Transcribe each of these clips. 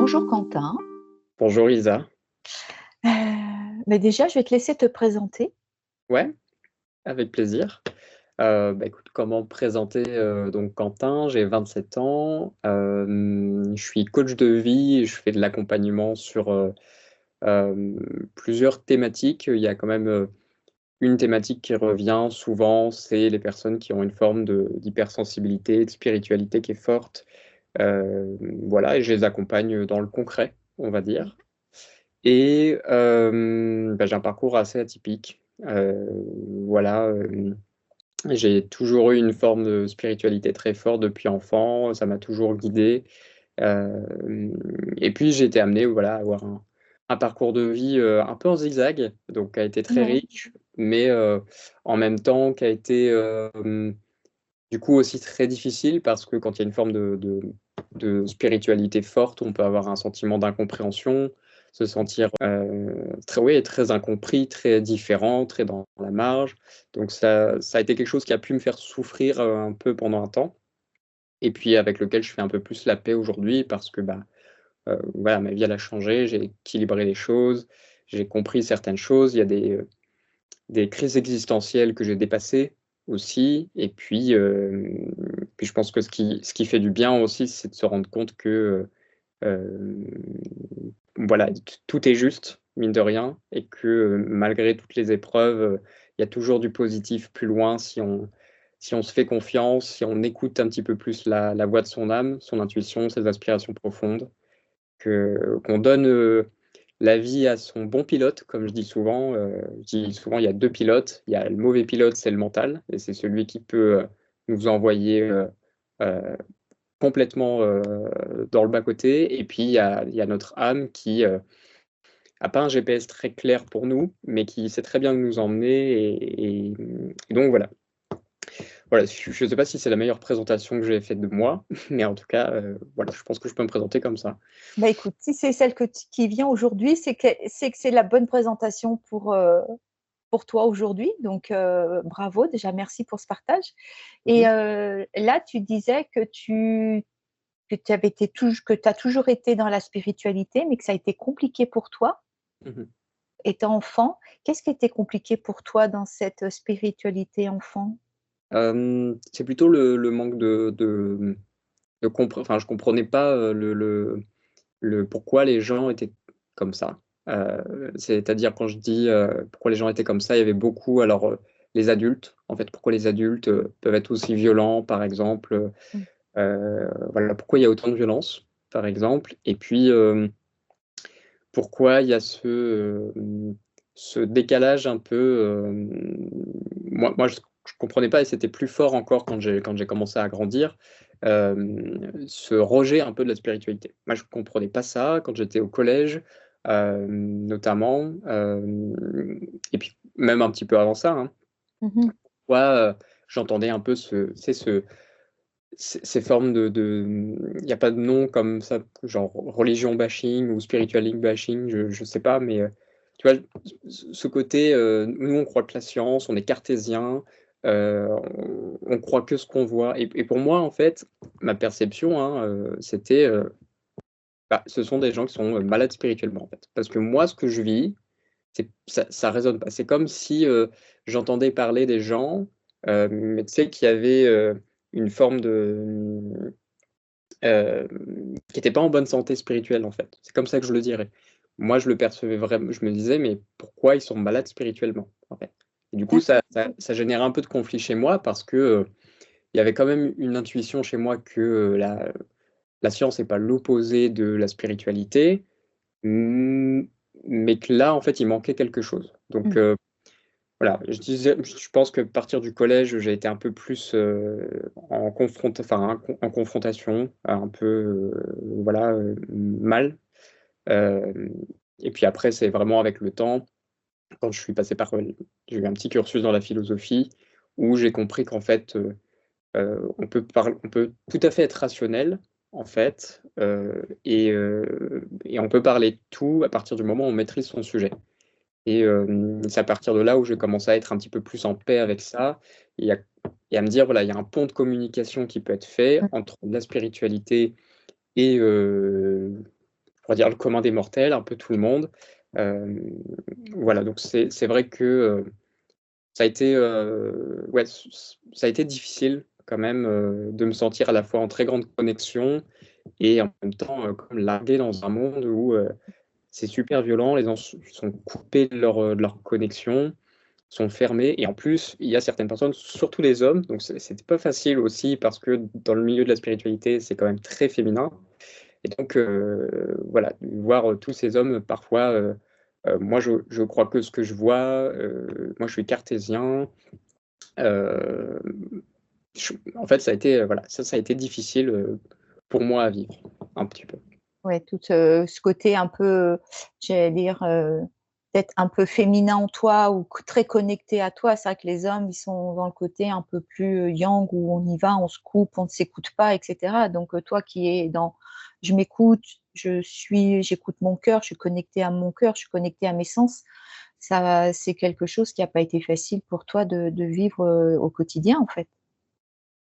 Bonjour Quentin. Bonjour Isa. Euh, mais déjà, je vais te laisser te présenter. Ouais, avec plaisir. Écoute, comment me présenter? Donc Quentin, j'ai 27 ans. Je suis coach de vie et je fais de l'accompagnement sur euh, plusieurs thématiques. Il y a quand même une thématique qui revient souvent, c'est les personnes qui ont une forme d'hypersensibilité, de spiritualité qui est forte. Voilà, et je les accompagne dans le concret, on va dire. Et j'ai un parcours assez atypique. Voilà, j'ai toujours eu une forme de spiritualité très forte depuis enfant, ça m'a toujours guidé. Euh, et puis j'ai été amené, voilà, à avoir un parcours de vie un peu en zigzag, donc qui a été très Ouais. riche, mais en même temps qui a été du coup aussi très difficile parce que quand il y a une forme de spiritualité forte, on peut avoir un sentiment d'incompréhension, se sentir très, oui, très incompris, très différent, très dans la marge. Donc ça a été quelque chose qui a pu me faire souffrir un peu pendant un temps, et puis avec lequel je fais un peu plus la paix aujourd'hui parce que voilà, ma vie elle a changé, j'ai équilibré les choses, j'ai compris certaines choses, il y a des crises existentielles que j'ai dépassées aussi. Et puis je pense que ce qui fait du bien aussi, c'est de se rendre compte que euh, voilà, tout est juste, mine de rien, et que malgré toutes les épreuves, il y a toujours du positif plus loin si on se fait confiance, si on écoute un petit peu plus la voix de son âme, son intuition, ses aspirations profondes, qu'on donne la vie à son bon pilote, comme je dis souvent. Je dis souvent, il y a deux pilotes. Il y a le mauvais pilote, c'est le mental, et c'est celui qui peut nous envoyer euh, complètement dans le bas-côté. Et puis, il y a notre âme qui n'a pas un GPS très clair pour nous, mais qui sait très bien nous emmener. Et donc, voilà. Voilà, je ne sais pas si c'est la meilleure présentation que j'ai faite de moi, mais en tout cas, voilà, je pense que je peux me présenter comme ça. Bah écoute, si c'est celle qui vient aujourd'hui, c'est la bonne présentation pour toi aujourd'hui. Donc, bravo, déjà, merci pour ce partage. Et Mhm. là, tu disais que tu avais que tu as toujours été dans la spiritualité, mais que ça a été compliqué pour toi, Mhm. étant enfant. Qu'est-ce qui était compliqué pour toi dans cette spiritualité enfant? C'est plutôt le manque enfin, je comprenais pas le pourquoi les gens étaient comme ça. C'est-à-dire quand je dis pourquoi les gens étaient comme ça, il y avait beaucoup, alors les adultes, en fait, pourquoi les adultes peuvent être aussi violents, par exemple, voilà, pourquoi il y a autant de violence, par exemple, et puis pourquoi il y a ce décalage un peu. Moi je comprenais pas et c'était plus fort encore quand j'ai commencé à grandir, ce rejet un peu de la spiritualité. Moi, je comprenais pas ça quand j'étais au collège, notamment, et puis même un petit peu avant ça. Hein. Mhm. Pourquoi j'entendais un peu ces formes il n'y a pas de nom comme ça, genre religion bashing ou spiritualisme bashing, je sais pas, mais tu vois, ce côté, nous on croit que la science, on est cartésien, on croit que ce qu'on voit. Et pour moi, en fait, ma perception, hein, c'était, ce sont des gens qui sont malades spirituellement, en fait. Parce que moi, ce que je vis, ça résonne pas. C'est comme si j'entendais parler des gens, mais tu sais, qui avaient une forme euh, qui n'était pas en bonne santé spirituelle, en fait. C'est comme ça que je le dirais. Moi, je le percevais vraiment, je me disais, mais pourquoi ils sont malades spirituellement, en fait. Et du coup, ça générait un peu de conflit chez moi parce que il y avait quand même une intuition chez moi que la science n'est pas l'opposé de la spiritualité, mm, mais que là, en fait, il manquait quelque chose. Donc, Mhm. voilà, je pense que à partir du collège, j'ai été un peu plus en confrontation, un peu voilà, mal. Euh, et puis après, c'est vraiment avec le temps, quand je suis passé par, j'ai eu un petit cursus dans la philosophie où j'ai compris qu'en fait, on peut tout à fait être rationnel, en fait, et on peut parler de tout à partir du moment où on maîtrise son sujet. Et c'est à partir de là où j'ai commencé à être un petit peu plus en paix avec ça et à me dire, voilà, il y a un pont de communication qui peut être fait entre la spiritualité et pourrait dire le commun des mortels, un peu tout le monde. Voilà, donc c'est vrai que ça a été, ouais, ça a été difficile quand même de me sentir à la fois en très grande connexion et en même temps comme largué dans un monde où c'est super violent, les gens sont coupés de leur connexion, sont fermés. Et en plus, il y a certaines personnes, surtout les hommes, donc c'était pas facile aussi parce que dans le milieu de la spiritualité, c'est quand même très féminin. Et donc, voilà, voir tous ces hommes parfois, moi je crois que ce que je vois, moi je suis cartésien. euh, En fait, ça a été, voilà, ça a été difficile pour moi à vivre, un petit peu. Ouais, tout ce côté un peu, j'allais dire, peut-être un peu féminin en toi ou très connecté à toi. C'est vrai que les hommes, ils sont dans le côté un peu plus yang où on y va, on se coupe, on ne s'écoute pas, etc. Donc toi qui es dans, je m'écoute, j'écoute mon cœur, je suis connectée à mon cœur, je suis connectée à mes sens. Ça, c'est quelque chose qui n'a pas été facile pour toi de vivre au quotidien, en fait.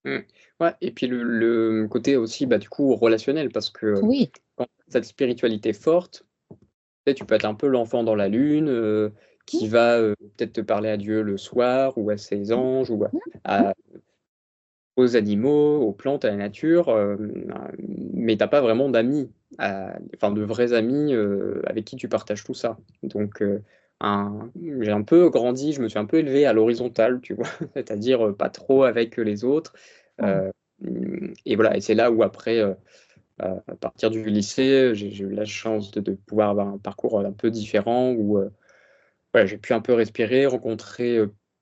Mm. Ouais, et puis le côté aussi, bah, du coup, relationnel, parce que Oui. quand tu as cette spiritualité forte, tu peux être un peu l'enfant dans la lune qui va peut-être te parler à Dieu le soir ou à ses anges ou aux animaux, aux plantes, à la nature, mais t'as pas vraiment d'amis, enfin de vrais amis avec qui tu partages tout ça. Donc j'ai un peu grandi, je me suis un peu élevé à l'horizontale, tu vois, c'est-à-dire pas trop avec les autres. Oui. Euh, et voilà, et c'est là où après, à partir du lycée, j'ai eu la chance de pouvoir avoir un parcours un peu différent où ouais, j'ai pu un peu respirer, rencontrer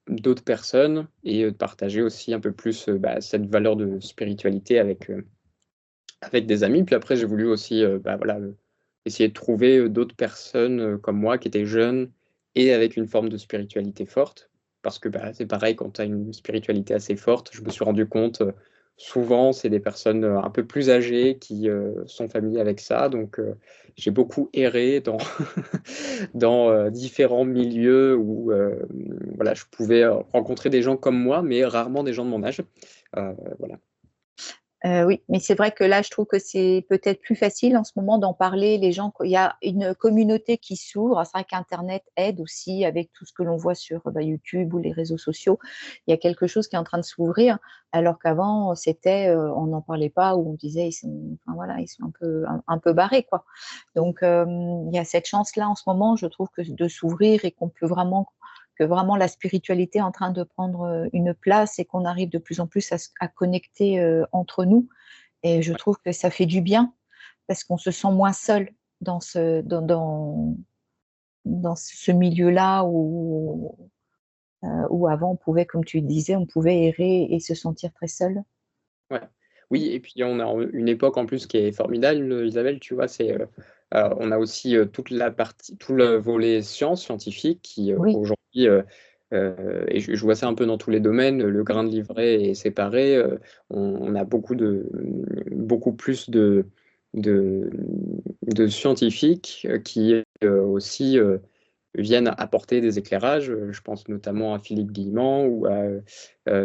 d'autres personnes et partager aussi un peu plus bah, cette valeur de spiritualité avec des amis. Puis après, j'ai voulu aussi bah, voilà, essayer de trouver d'autres personnes comme moi qui étaient jeunes et avec une forme de spiritualité forte. Parce que bah, c'est pareil, quand tu as une spiritualité assez forte, je me suis rendu compte, souvent, c'est des personnes un peu plus âgées qui sont familières avec ça. Donc, j'ai beaucoup erré dans, dans différents milieux où voilà, je pouvais rencontrer des gens comme moi, mais rarement des gens de mon âge. Voilà. Oui, mais c'est vrai que là, je trouve que c'est peut-être plus facile en ce moment d'en parler. Les gens, il y a une communauté qui s'ouvre. C'est vrai qu'Internet aide aussi avec tout ce que l'on voit sur YouTube ou les réseaux sociaux. Il y a quelque chose qui est en train de s'ouvrir, alors qu'avant, c'était, on n'en parlait pas ou on disait, ils sont, enfin, voilà, ils sont un peu barrés, quoi. Donc, il y a cette chance-là en ce moment, je trouve, que de s'ouvrir et qu'on peut vraiment que vraiment la spiritualité est en train de prendre une place et qu'on arrive de plus en plus à connecter entre nous. Et je trouve que ça fait du bien parce qu'on se sent moins seul dans ce milieu-là où avant on pouvait, comme tu disais, on pouvait errer et se sentir très seul. Ouais. Oui, et puis on a une époque en plus qui est formidable, Isabelle, tu vois, c'est on a aussi toute la partie, tout le volet science scientifique qui Oui, aujourd'hui, et je vois ça un peu dans tous les domaines, le grain de livret est séparé, on a beaucoup plus de, de scientifiques qui aussi viennent apporter des éclairages. Je pense notamment à Philippe Guillemant ou à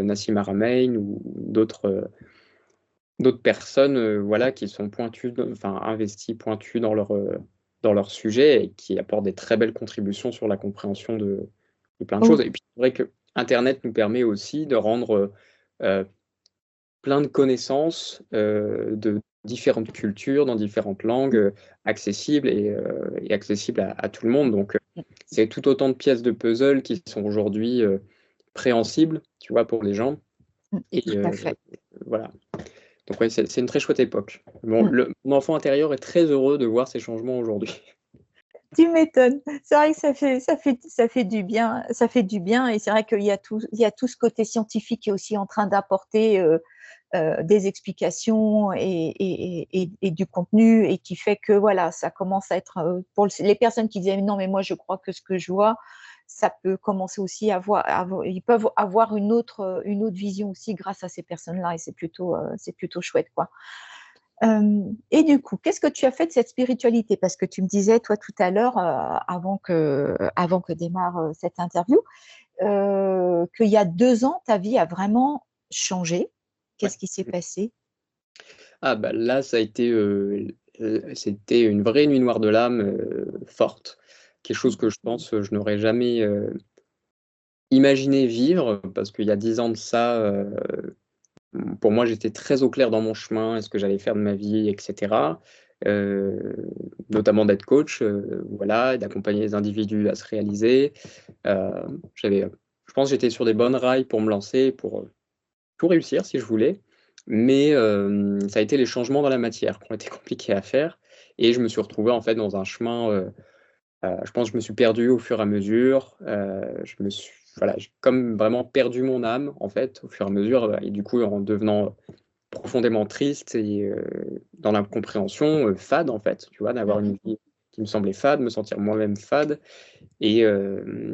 Nassim Haramein ou d'autres personnes voilà, qui sont pointues, enfin investies, pointues dans leur sujet et qui apportent des très belles contributions sur la compréhension de plein de choses. oh, Et puis c'est vrai que Internet nous permet aussi de rendre euh, plein de connaissances de différentes cultures, dans différentes langues, accessibles et accessibles à tout le monde. Donc c'est tout autant de pièces de puzzle qui sont aujourd'hui préhensibles, tu vois, pour les gens. Et tout à fait. voilà. Donc ouais, c'est une très chouette époque. Bon, Mm. mon enfant intérieur est très heureux de voir ces changements aujourd'hui. Tu m'étonnes. C'est vrai que ça fait du bien, ça fait du bien. Et c'est vrai il y a tout ce côté scientifique qui est aussi en train d'apporter des explications et du contenu et qui fait que voilà, ça commence à être pour les personnes qui disaient non mais moi je crois que ce que je vois, ça peut commencer aussi ils peuvent avoir une autre vision aussi grâce à ces personnes-là et c'est plutôt chouette quoi. Et du coup, qu'est-ce que tu as fait de cette spiritualité? Parce que tu me disais, toi, tout à l'heure, avant que démarre cette interview, qu'il y a 2 ans, ta vie a vraiment changé. Ouais. Qu'est-ce qui s'est passé? Ah bah là, ça a été c'était une vraie nuit noire de l'âme forte, quelque chose que je pense je n'aurais jamais imaginé vivre, parce qu'il y a 10 ans de ça, pour moi, j'étais très au clair dans mon chemin et ce que j'allais faire de ma vie, etc. Notamment d'être coach, voilà, et d'accompagner les individus à se réaliser. Je pense que j'étais sur des bonnes rails pour me lancer, pour tout réussir si je voulais. Mais ça a été les changements dans la matière qui ont été compliqués à faire. Et je me suis retrouvé en fait dans un chemin. Je pense que je me suis perdu au fur et à mesure. Voilà, j'ai comme vraiment perdu mon âme en fait au fur et à mesure. Et du coup, en devenant profondément triste et dans l'incompréhension, fade en fait, tu vois, d'avoir une vie qui me semblait fade, me sentir moi-même fade. Et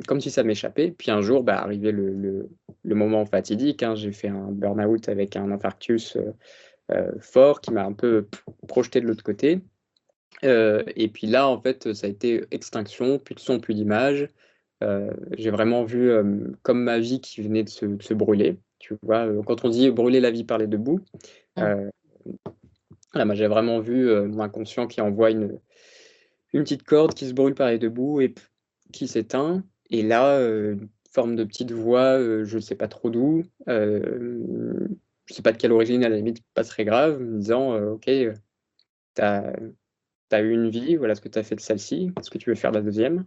comme si ça m'échappait. Puis un jour, arrivé le moment fatidique, hein, j'ai fait un burn-out avec un infarctus fort qui m'a un peu projeté de l'autre côté. Et puis là, en fait, ça a été extinction, plus de son, plus d'image. J'ai vraiment vu comme ma vie qui venait de se brûler. Tu vois, quand on dit brûler la vie par les deux bouts, voilà, moi, j'ai vraiment vu mon inconscient qui envoie une petite corde qui se brûle par les deux bouts et qui s'éteint. Et là, une forme de petite voix, je ne sais pas trop d'où, je ne sais pas de quelle origine, à la limite, pas très grave, me disant ok, tu as eu une vie, voilà ce que tu as fait de celle-ci, est-ce que tu veux faire la deuxième?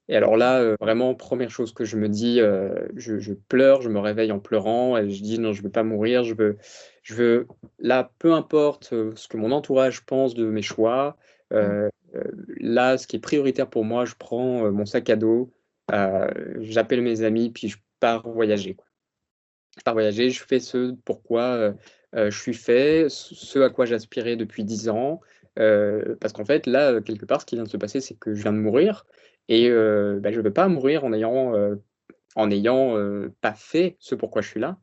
Et alors là, vraiment, première chose que je me dis, je pleure, je me réveille en pleurant et je dis non, je veux pas mourir, je veux, là, peu importe ce que mon entourage pense de mes choix, là, ce qui est prioritaire pour moi, je prends mon sac à dos, j'appelle mes amis, puis je pars voyager, quoi. Je pars voyager, je fais ce pourquoi je suis fait, ce à quoi j'aspirais depuis 10 ans. Parce qu'en fait, là, quelque part, ce qui vient de se passer, c'est que je viens de mourir et je ne veux pas mourir en ayant pas fait ce pourquoi je suis là.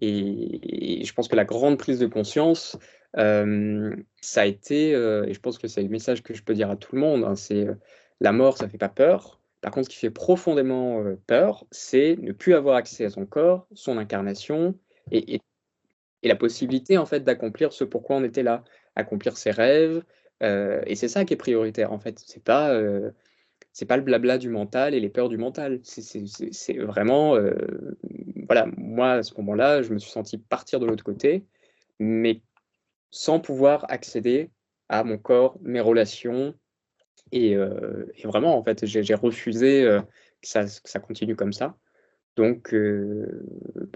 Et je pense que la grande prise de conscience, ça a été, et je pense que c'est le message que je peux dire à tout le monde, hein, c'est la mort, ça fait pas peur. Par contre, ce qui fait profondément peur, c'est ne plus avoir accès à son corps, son incarnation et la possibilité en fait d'accomplir ce pourquoi on était là, accomplir ses rêves. Et c'est ça qui est prioritaire en fait. C'est pas le blabla du mental et les peurs du mental. C'est vraiment, voilà, moi, à ce moment-là, je me suis senti partir de l'autre côté, mais sans pouvoir accéder à mon corps, mes relations et vraiment, en fait, j'ai refusé, que ça continue comme ça. Donc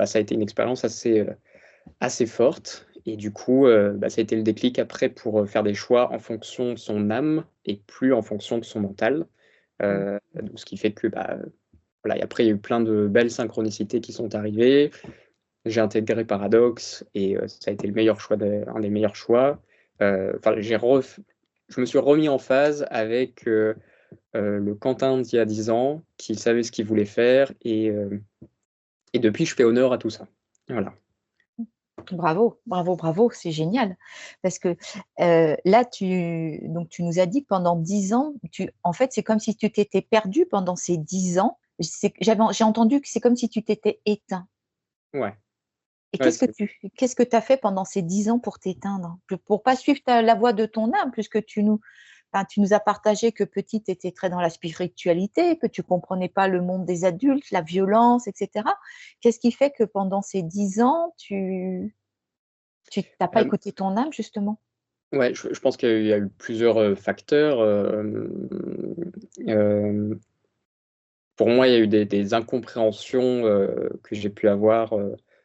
ça a été une expérience assez forte et du coup, ça a été le déclic après pour, faire des choix en fonction de son âme et plus en fonction de son mental. Donc ce qui fait que, voilà, et après il y a eu plein de belles synchronicités qui sont arrivées. J'ai intégré Paradox et ça a été le meilleur choix un des meilleurs choix. Enfin, je me suis remis en phase avec, le Quentin d'il y a 10 ans, qui savait ce qu'il voulait faire et depuis je fais honneur à tout ça. Voilà. Bravo, bravo, bravo, c'est génial. Parce que là, donc tu nous as dit que pendant 10 ans, en fait, c'est comme si tu t'étais perdu pendant ces 10 ans. J'ai entendu que c'est comme si tu t'étais éteint. Ouais, Et ouais, qu'est-ce que tu as fait pendant ces 10 ans pour t'éteindre? Pour pas suivre la voie de ton âme, puisque enfin, tu nous as partagé que petite, tu étais très dans la spiritualité, que tu comprenais pas le monde des adultes, la violence, etc. Qu'est-ce qui fait que pendant ces 10 ans, tu n'as pas hem, écouté ton âme, justement? ouais, je pense qu'il y a eu plusieurs, facteurs, pour moi, il y a eu des incompréhensions, que j'ai pu avoir,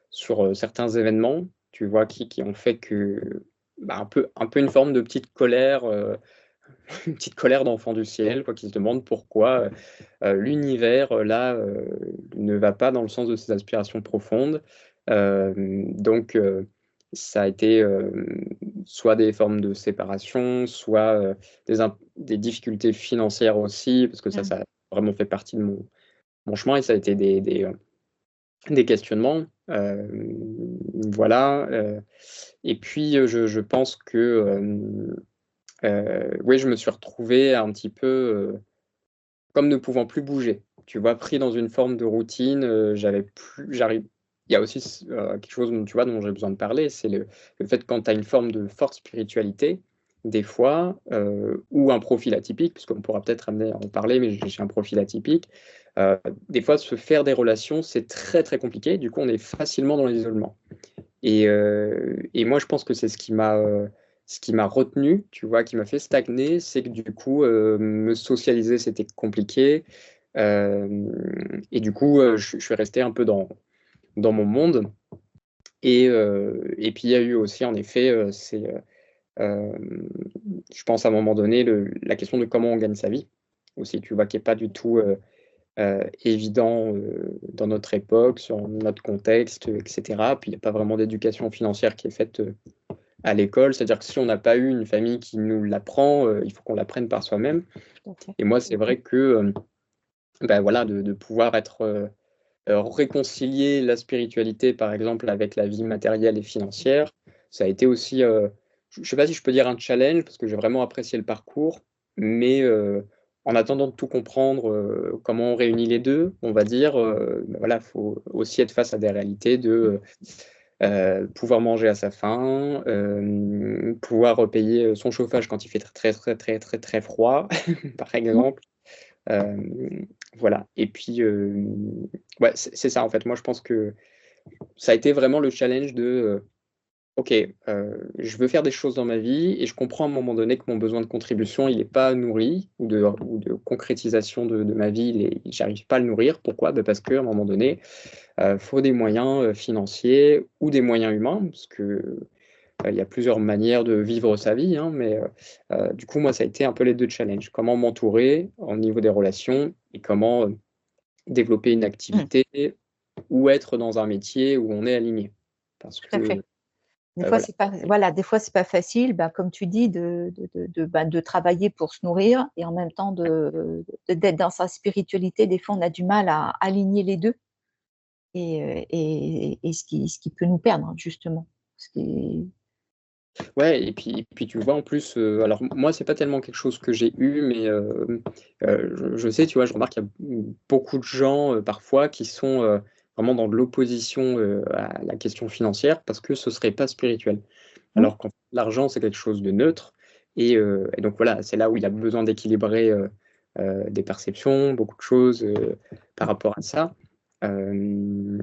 sur, certains événements, tu vois? Qui ont fait que, un peu une forme de petite colère, une petite colère d'enfant du ciel, quoi, qui se demande pourquoi, l'univers, là, ne va pas dans le sens de ses aspirations profondes. Donc ça a été, soit des formes de séparation, soit, des difficultés financières aussi, parce que ça Mmh. ça a vraiment fait partie de mon chemin et ça a été des questionnements. Voilà, et puis, je pense que, oui, je me suis retrouvé un petit peu, comme ne pouvant plus bouger, tu vois? Pris dans une forme de routine, j'arrive il y a aussi quelque chose dont tu vois, dont j'ai besoin de parler, c'est le fait quand tu as une forme de forte spiritualité, des fois, ou un profil atypique, puisqu'on pourra peut-être amener à en parler, mais j'ai un profil atypique. Des fois, se faire des relations, c'est très très compliqué. Du coup, on est facilement dans l'isolement. Et moi, je pense que c'est ce qui m'a retenu, tu vois, qui m'a fait stagner, c'est que du coup, me socialiser, c'était compliqué. Et du coup, je suis resté un peu dans mon monde. Et puis, il y a eu aussi, en effet, je pense à un moment donné, la question de comment on gagne sa vie aussi, tu vois, qui n'est pas du tout évident dans notre époque, sur notre contexte, etc. Puis il n'y a pas vraiment d'éducation financière qui est faite à l'école, c'est-à-dire que si on n'a pas eu une famille qui nous l'apprend, il faut qu'on l'apprenne par soi-même. Et moi, c'est vrai que ben voilà, de pouvoir réconcilier la spiritualité, par exemple, avec la vie matérielle et financière, ça a été aussi, je ne sais pas si je peux dire un challenge, parce que j'ai vraiment apprécié le parcours, mais en attendant de tout comprendre, comment on réunit les deux, on va dire, ben voilà, faut aussi être face à des réalités de pouvoir manger à sa faim, pouvoir payer son chauffage quand il fait très, très, très, très, très froid, par exemple. Voilà. Et puis, ouais, c'est ça en fait. Moi, je pense que ça a été vraiment le challenge de OK, je veux faire des choses dans ma vie et je comprends à un moment donné que mon besoin de contribution, il n'est pas nourri, ou de concrétisation de ma vie, j'arrive pas à le nourrir. Pourquoi? Bah, parce qu'à un moment donné, faut des moyens financiers ou des moyens humains, parce que il y a plusieurs manières de vivre sa vie, hein, mais du coup, moi, ça a été un peu les deux challenges. Comment m'entourer au niveau des relations et comment développer une activité ou être dans un métier où on est aligné. Parce Tout à que fait. Des fois, voilà. c'est pas, voilà, des fois, c'est pas facile, bah, comme tu dis, de travailler pour se nourrir et en même temps d'être dans sa spiritualité. Des fois, on a du mal à aligner les deux et ce qui peut nous perdre, justement. Ce qui Ouais, et puis tu vois, en plus, alors moi, c'est pas tellement quelque chose que j'ai eu, mais je sais, tu vois, je remarque qu'il y a beaucoup de gens, parfois, qui sont vraiment dans de l'opposition à la question financière parce que ce serait pas spirituel. Mmh, Alors qu'en fait, l'argent, c'est quelque chose de neutre. Et donc voilà, c'est là où il a besoin d'équilibrer des perceptions, beaucoup de choses par rapport à ça. Euh,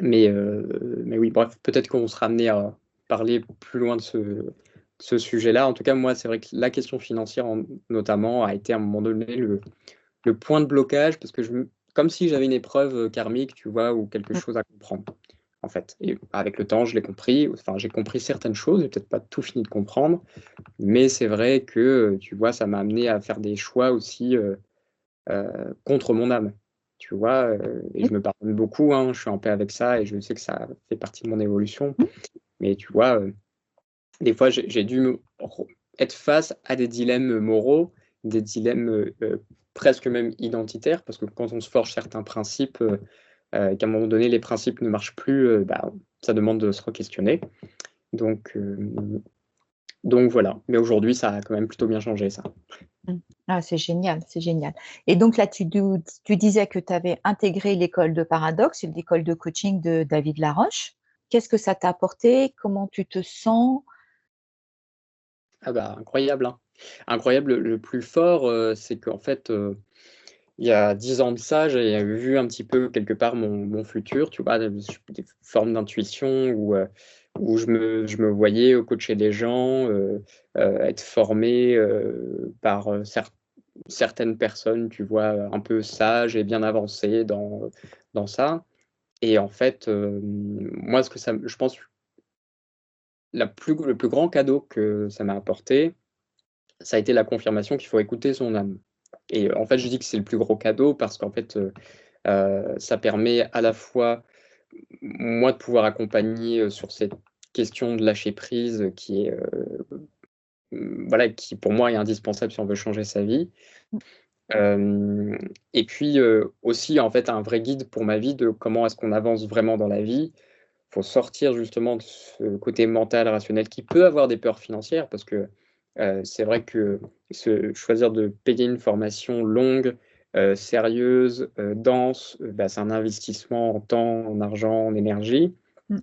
mais oui, bref, peut-être qu'on sera amené à parler plus loin de ce sujet-là. En tout cas, moi, c'est vrai que la question financière, notamment, a été à un moment donné le point de blocage, parce que comme si j'avais une épreuve karmique, tu vois, ou quelque mmh. chose à comprendre, en fait. Et avec le temps, je l'ai compris. Enfin, j'ai compris certaines choses, j'ai peut-être pas tout fini de comprendre, mais c'est vrai que, tu vois, ça m'a amené à faire des choix aussi contre mon âme. Tu vois, et je me pardonne beaucoup, hein, je suis en paix avec ça et je sais que ça fait partie de mon évolution. Mmh. Mais tu vois, des fois, j'ai dû être face à des dilemmes moraux, des dilemmes presque même identitaires, parce que quand on se forge certains principes, qu'à un moment donné, les principes ne marchent plus, bah, ça demande de se re-questionner. Donc voilà. Mais aujourd'hui, ça a quand même plutôt bien changé, ça. Mmh. Ah, c'est génial, c'est génial. Et donc là, tu disais que tu avais intégré l'école de Paradoxe, l'école de coaching de David Laroche. Qu'est-ce que ça t'a apporté? Comment tu te sens? Ah bah, incroyable, hein. Incroyable, le plus fort, c'est qu'en fait, il y a 10 ans de ça, j'avais vu un petit peu quelque part mon futur, tu vois? Des formes d'intuition où je me voyais coacher des gens, être formé, par, certaines personnes, tu vois? Un peu sages et bien avancées dans ça. Et en fait, moi, ce que ça me je pense le plus grand cadeau que ça m'a apporté, ça a été la confirmation qu'il faut écouter son âme. Et en fait, je dis que c'est le plus gros cadeau parce qu'en fait, ça permet à la fois, moi, de pouvoir accompagner, sur cette question de lâcher prise qui est, voilà, qui pour moi est indispensable si on veut changer sa vie. Mmh, Hem Et puis, aussi, en fait, un vrai guide pour ma vie de comment est-ce qu'on avance vraiment dans la vie. Faut sortir justement de ce côté mental, rationnel qui peut avoir des peurs financières parce que, c'est vrai que choisir de payer une formation longue, sérieuse, dense, bah, c'est un investissement en temps, en argent, en énergie, mmh,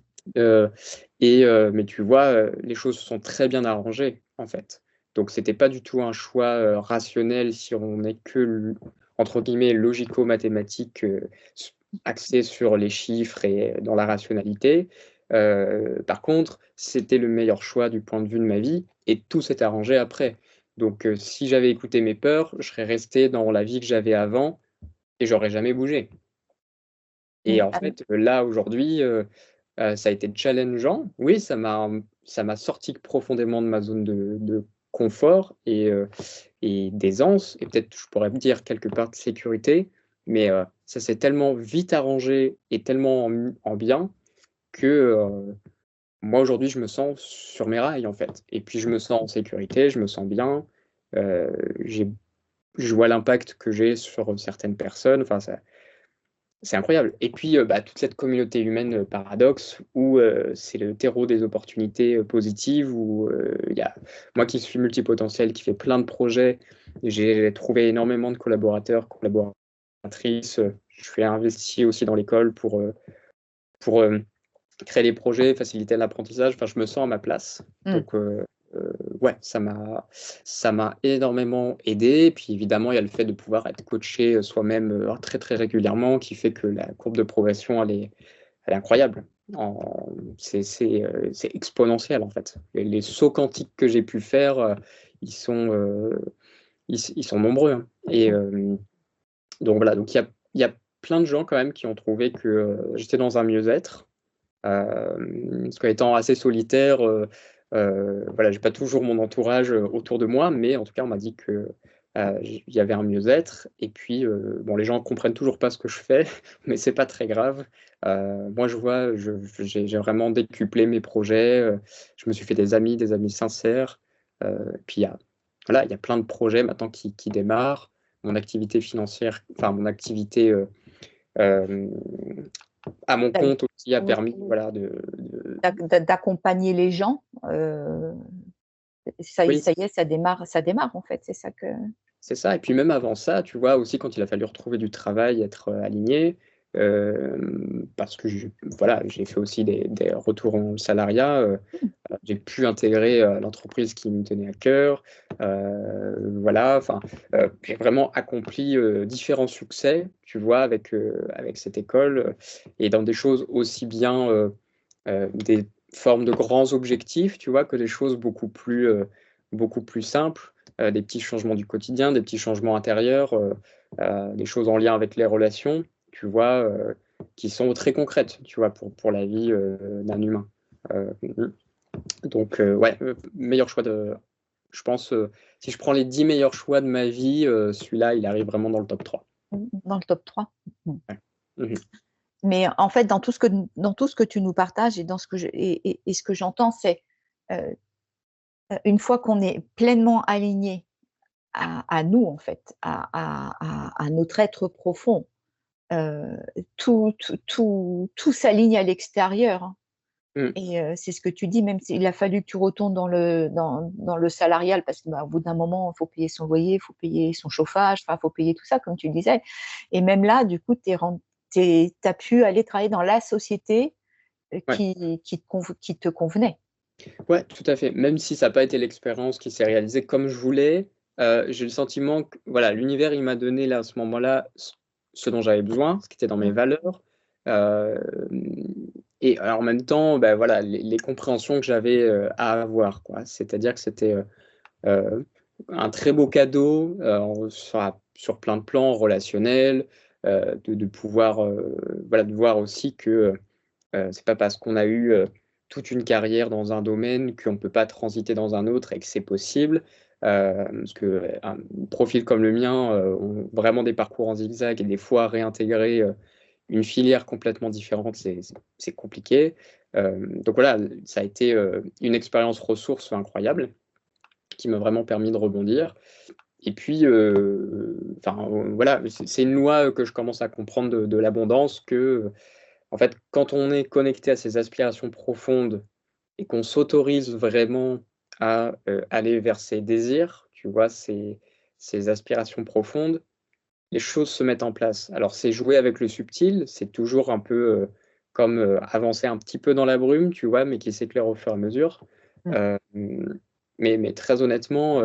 mais tu vois, les choses sont très bien arrangées, en fait. Donc, c'était pas du tout un choix rationnel si on n'est que, entre guillemets, logico-mathématique, axé sur les chiffres et dans la rationalité. Par contre, c'était le meilleur choix du point de vue de ma vie et tout s'est arrangé après. Donc, si j'avais écouté mes peurs, je serais resté dans la vie que j'avais avant et j'aurais jamais bougé. Et en fait, là, aujourd'hui, ça a été challengeant. Oui, ça m'a sorti profondément de ma zone de confort et d'aisance, et peut-être, je pourrais me dire, quelque part de sécurité, mais ça s'est tellement vite arrangé et tellement en bien que moi, aujourd'hui, je me sens sur mes rails, en fait. Et puis, je me sens en sécurité, je me sens bien. euh, j'ai- je vois l'impact que j'ai sur certaines personnes. Enfin, c'est incroyable. Et puis, toute cette communauté humaine paradoxe, où c'est le terreau des opportunités positives, où il y a moi qui suis multipotentiel, qui fait plein de projets, j'ai trouvé énormément de collaborateurs, collaboratrices. Je suis investi aussi dans l'école pour créer des projets, faciliter l'apprentissage. Enfin, je me sens à ma place. Donc, ouais, ça m'a énormément aidé. Puis évidemment, il y a le fait de pouvoir être coaché soi-même très très régulièrement qui fait que la courbe de progression, elle est incroyable. C'est exponentiel en fait. Les sauts quantiques que j'ai pu faire, ils sont, ils sont nombreux, hein. Et donc voilà, donc il y a plein de gens quand même qui ont trouvé que j'étais dans un mieux-être. Parce qu'étant assez solitaire, voilà, j'ai pas toujours mon entourage autour de moi, mais en tout cas, on m'a dit que il y avait un mieux-être. Et puis, bon, les gens comprennent toujours pas ce que je fais, mais c'est pas très grave. Moi, je vois, j'ai vraiment décuplé mes projets. Je me suis fait des amis sincères. Puis voilà, il y a plein de projets maintenant qui démarrent. Mon activité financière, enfin mon activité euh, à mon D'ac compte aussi a oui, permis, oui, voilà, d'accompagner les gens, oui, ça y est, ça démarre en fait, c'est ça que c'est ça. Et puis même avant ça, tu vois, aussi quand il a fallu retrouver du travail, être aligné, parce que voilà, j'ai fait aussi des retours en salariat, j'ai pu intégrer l'entreprise qui me tenait à cœur, voilà, enfin, j'ai vraiment accompli différents succès, tu vois, avec cette école, et dans des choses aussi bien des formes de grands objectifs, tu vois, que des choses beaucoup plus simples, des petits changements du quotidien, des petits changements intérieurs, des choses en lien avec les relations, tu vois, qui sont très concrètes, tu vois, pour la vie d'un humain. Euh, donc, ouais, meilleur choix je pense, si je prends les 10 meilleurs choix de ma vie, celui-là, il arrive vraiment dans le top 3. dans le top 3. Ouais. Mhm. Mais en fait, dans tout ce que tu nous partages et dans ce que j'entends, c'est, heu, une fois qu'on est pleinement aligné à nous en fait, à notre être profond, heu, tout s'aligne à l'extérieur, hein. Mm. Et c'est ce que tu dis, même s'il a fallu que tu retournes dans le salarial parce que, bah, au bout d'un moment, il faut payer son loyer, il faut payer son chauffage, enfin, il faut payer tout ça comme tu disais. Et même là, du coup, tu as pu aller travailler dans la société, Ouais. qui te convenait. Ouais, tout à fait. Même si ça n'a pas été l'expérience qui s'est réalisée comme je voulais, j'ai le sentiment que voilà, l'univers, il m'a donné là, à ce moment-là, ce dont j'avais besoin, ce qui était dans mes Mmh. valeurs. Euh, et alors, en même temps, ben, voilà, les compréhensions que j'avais à avoir, quoi. C'est-à-dire que c'était euh, un très beau cadeau sur plein de plans relationnels, de pouvoir voilà, de voir aussi que c'est pas parce qu'on a eu toute une carrière dans un domaine qu'on ne peut pas transiter dans un autre et que c'est possible. Parce que un profil comme le mien ont vraiment des parcours en zigzag et des fois réintégrer une filière complètement différente, c'est compliqué. Donc voilà, ça a été une expérience ressource incroyable qui m'a vraiment permis de rebondir. Et puis, enfin, voilà, c'est une loi que je commence à comprendre de l'abondance que en fait, quand on est connecté à ses aspirations profondes et qu'on s'autorise vraiment à aller vers ses désirs, tu vois, ses aspirations profondes, les choses se mettent en place. Alors, c'est jouer avec le subtil, c'est toujours un peu comme avancer un petit peu dans la brume, tu vois, mais qui s'éclaire au fur et à mesure. Mmh. Euh, Mais très honnêtement,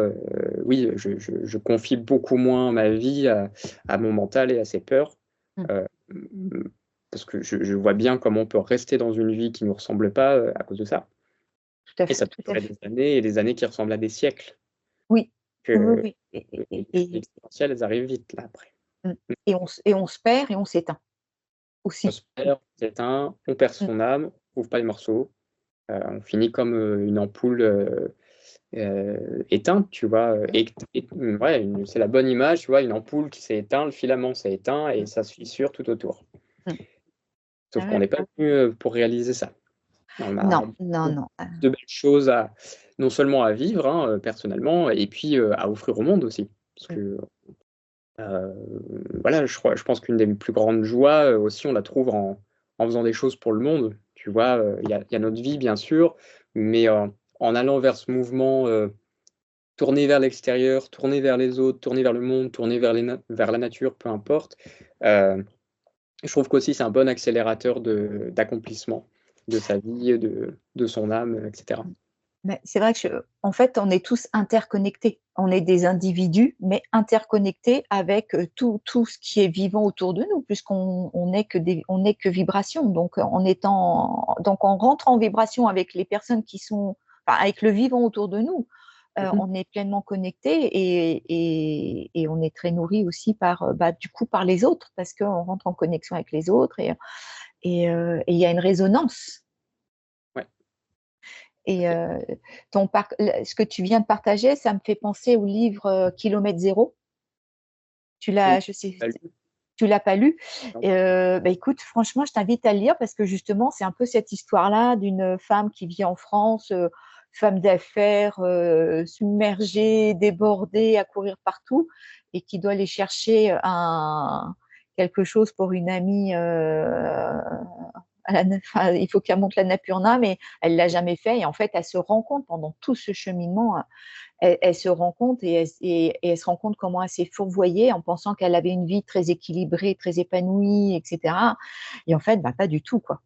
oui, je confie beaucoup moins ma vie à mon mental et à ses peurs. Euh, Parce que je vois bien comment on peut rester dans une vie qui ne nous ressemble pas à cause de ça. Tout à Et fait, ça peut tout à durer fait. des années et des années qui ressemblent à des siècles. Oui, oui, Que oui. les crises existentielles, elles arrivent vite là après. Mm. Et on se perd et on s'éteint On aussi. se perd, on s'éteint, on perd Mm. son âme, on ouvre pas les morceaux, on finit comme une ampoule éteinte, tu vois. Ouais, c'est la bonne image, tu vois, une ampoule qui s'est éteinte, le filament s'est éteint et ça se fissure tout autour. Mm. Sauf qu'on Ouais. n'est pas venu pour réaliser ça. On a Non, non, non. de belles choses non seulement à vivre personnellement, et puis à offrir au monde aussi. Parce que voilà, je pense qu'une des plus grandes joies aussi, on la trouve en faisant des choses pour le monde. Tu vois, il y a notre vie, bien sûr, mais en allant vers ce mouvement, tourner vers l'extérieur, tourner vers les autres, tourner vers le monde, tourner vers la nature, peu importe. Je trouve qu'aussi c'est un bon accélérateur d'accomplissement de sa vie, de son âme, etc. Mais c'est vrai que, en fait, on est tous interconnectés. On est des individus, mais interconnectés avec tout ce qui est vivant autour de nous, puisqu'on on n'est que vibration. Donc, donc, on rentre en vibration avec les personnes qui sont, enfin, avec le vivant autour de nous. On est pleinement connecté et on est très nourri aussi du coup, par les autres, parce qu'on rentre en connexion avec les autres et il y a une résonance. Ouais. Et ce que tu viens de partager, ça me fait penser au livre Kilomètre Zéro. Oui, Je sais, salut. tu l'as pas lu. Non. Écoute, franchement, je t'invite à le lire parce que justement, c'est un peu cette histoire-là d'une femme qui vit en France, femme d'affaires, submergée, débordée, à courir partout et qui doit aller chercher quelque chose pour une amie enfin, il faut qu'elle monte la Napurna, mais elle l'a jamais fait. Et en fait, elle se rend compte pendant tout ce cheminement, elle se rend compte et elle se rend compte comment elle s'est fourvoyée en pensant qu'elle avait une vie très équilibrée, très épanouie, etc. Et en fait, bah, pas du tout, quoi.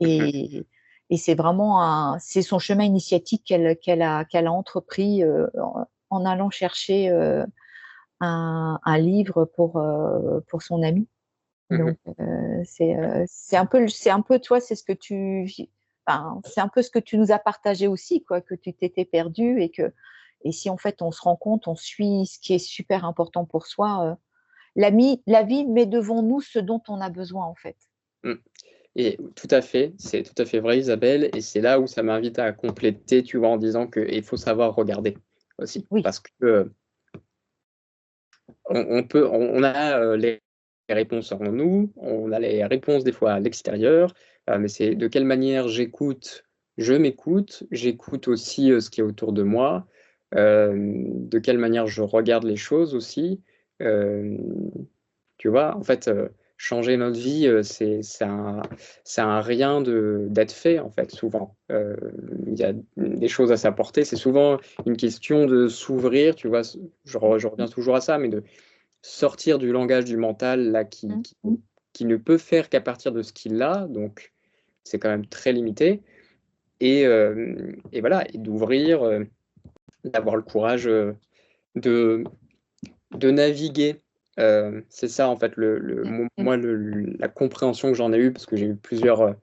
Et, et c'est vraiment c'est son chemin initiatique qu'elle a entrepris en allant chercher un livre pour son ami. Donc, c'est un peu, toi, enfin, c'est un peu ce que tu nous as partagé aussi, quoi, que tu t'étais perdu et si en fait on se rend compte, on suit ce qui est super important pour soi, la vie met devant nous ce dont on a besoin, en fait. Mm. Et tout à fait, c'est tout à fait vrai, Isabelle, et c'est là où ça m'invite à compléter, tu vois, en disant qu'il faut savoir regarder aussi, Oui. parce que on a les réponses en nous, on a les réponses des fois à l'extérieur, mais c'est de quelle manière je m'écoute, j'écoute aussi ce qui est autour de moi, de quelle manière je regarde les choses aussi. Euh, Tu vois, en fait, changer notre vie, c'est un rien d'être fait, en fait, souvent. Il y a des choses à s'apporter. C'est souvent une question de s'ouvrir, tu vois. Je reviens toujours à ça, mais de sortir du langage du mental, là, qui ne peut faire qu'à partir de ce qu'il a. Donc, c'est quand même très limité. Et voilà, et d'ouvrir, d'avoir le courage de de naviguer. C'est ça, en fait, moi, la compréhension que j'en ai eue, parce que j'ai eu plusieurs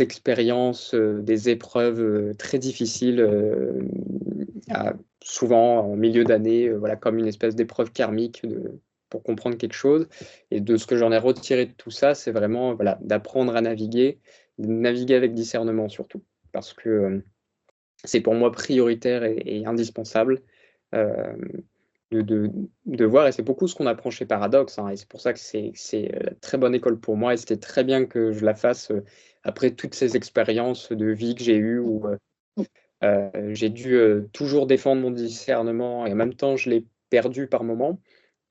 expériences, des épreuves très difficiles, souvent en milieu d'année, voilà, comme une espèce d'épreuve karmique pour comprendre quelque chose. Et de ce que j'en ai retiré de tout ça, c'est vraiment voilà, d'apprendre à naviguer, de naviguer avec discernement surtout, parce que c'est pour moi prioritaire et indispensable. Euh, de voir, et c'est beaucoup ce qu'on apprend chez Paradox, et c'est pour ça que c'est la très bonne école pour moi, et c'était très bien que je la fasse après toutes ces expériences de vie que j'ai eues, où j'ai dû toujours défendre mon discernement, et en même temps je l'ai perdu par moments.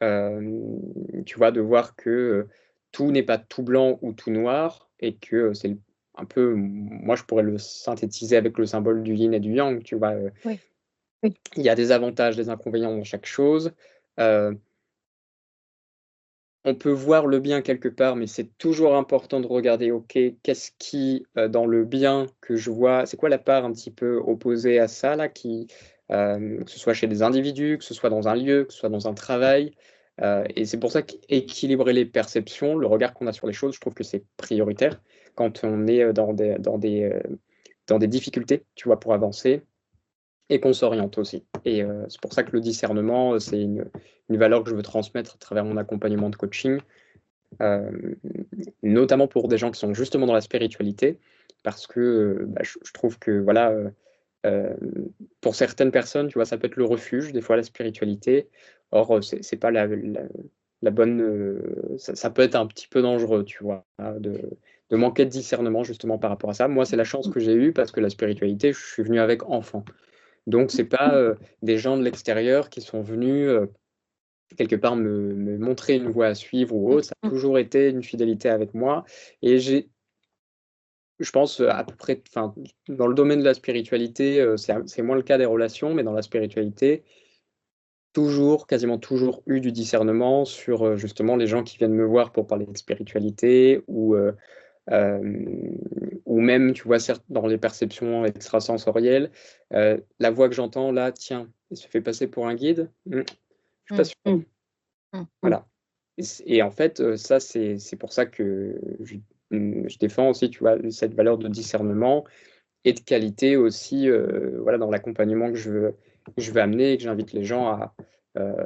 Tu vois, de voir que tout n'est pas tout blanc ou tout noir, et que c'est un peu, moi je pourrais le synthétiser avec le symbole du yin et du yang, tu vois. Oui, oui. Il y a des avantages, des inconvénients dans chaque chose. Euh, on peut voir le bien quelque part, mais c'est toujours important de regarder, OK, qu'est-ce qui, dans le bien que je vois, c'est quoi la part un petit peu opposée à ça là que ce soit chez des individus, que ce soit dans un lieu, que ce soit dans un travail, et c'est pour ça qu'équilibrer les perceptions, le regard qu'on a sur les choses, je trouve que c'est prioritaire quand on est, dans des difficultés, tu vois, pour avancer et qu'on s'oriente aussi. Et c'est pour ça que le discernement, c'est une valeur que je veux transmettre à travers mon accompagnement de coaching, notamment pour des gens qui sont justement dans la spiritualité, parce que je trouve que voilà, pour certaines personnes, tu vois, ça peut être le refuge, des fois, la spiritualité. Or, c'est pas la bonne. Ça peut être un petit peu dangereux, tu vois, de manquer de discernement justement par rapport à ça. Moi, c'est la chance que j'ai eue parce que la spiritualité, je suis venu avec enfant. Donc, c'est pas des gens de l'extérieur qui sont venus quelque part me montrer une voie à suivre ou autre. Ça a toujours été une fidélité avec moi. Et je pense à peu près, enfin, dans le domaine de la spiritualité, c'est moins le cas des relations, mais dans la spiritualité, quasiment toujours eu du discernement sur justement les gens qui viennent me voir pour parler de spiritualité ou même, tu vois, certes, dans les perceptions extrasensorielles, la voix que j'entends là, tiens, il se fait passer pour un guide, je suis pas sûr. Voilà. Et en fait, ça, c'est pour ça que je défends aussi, tu vois, cette valeur de discernement et de qualité aussi, voilà, dans l'accompagnement que je veux amener et que j'invite les gens euh,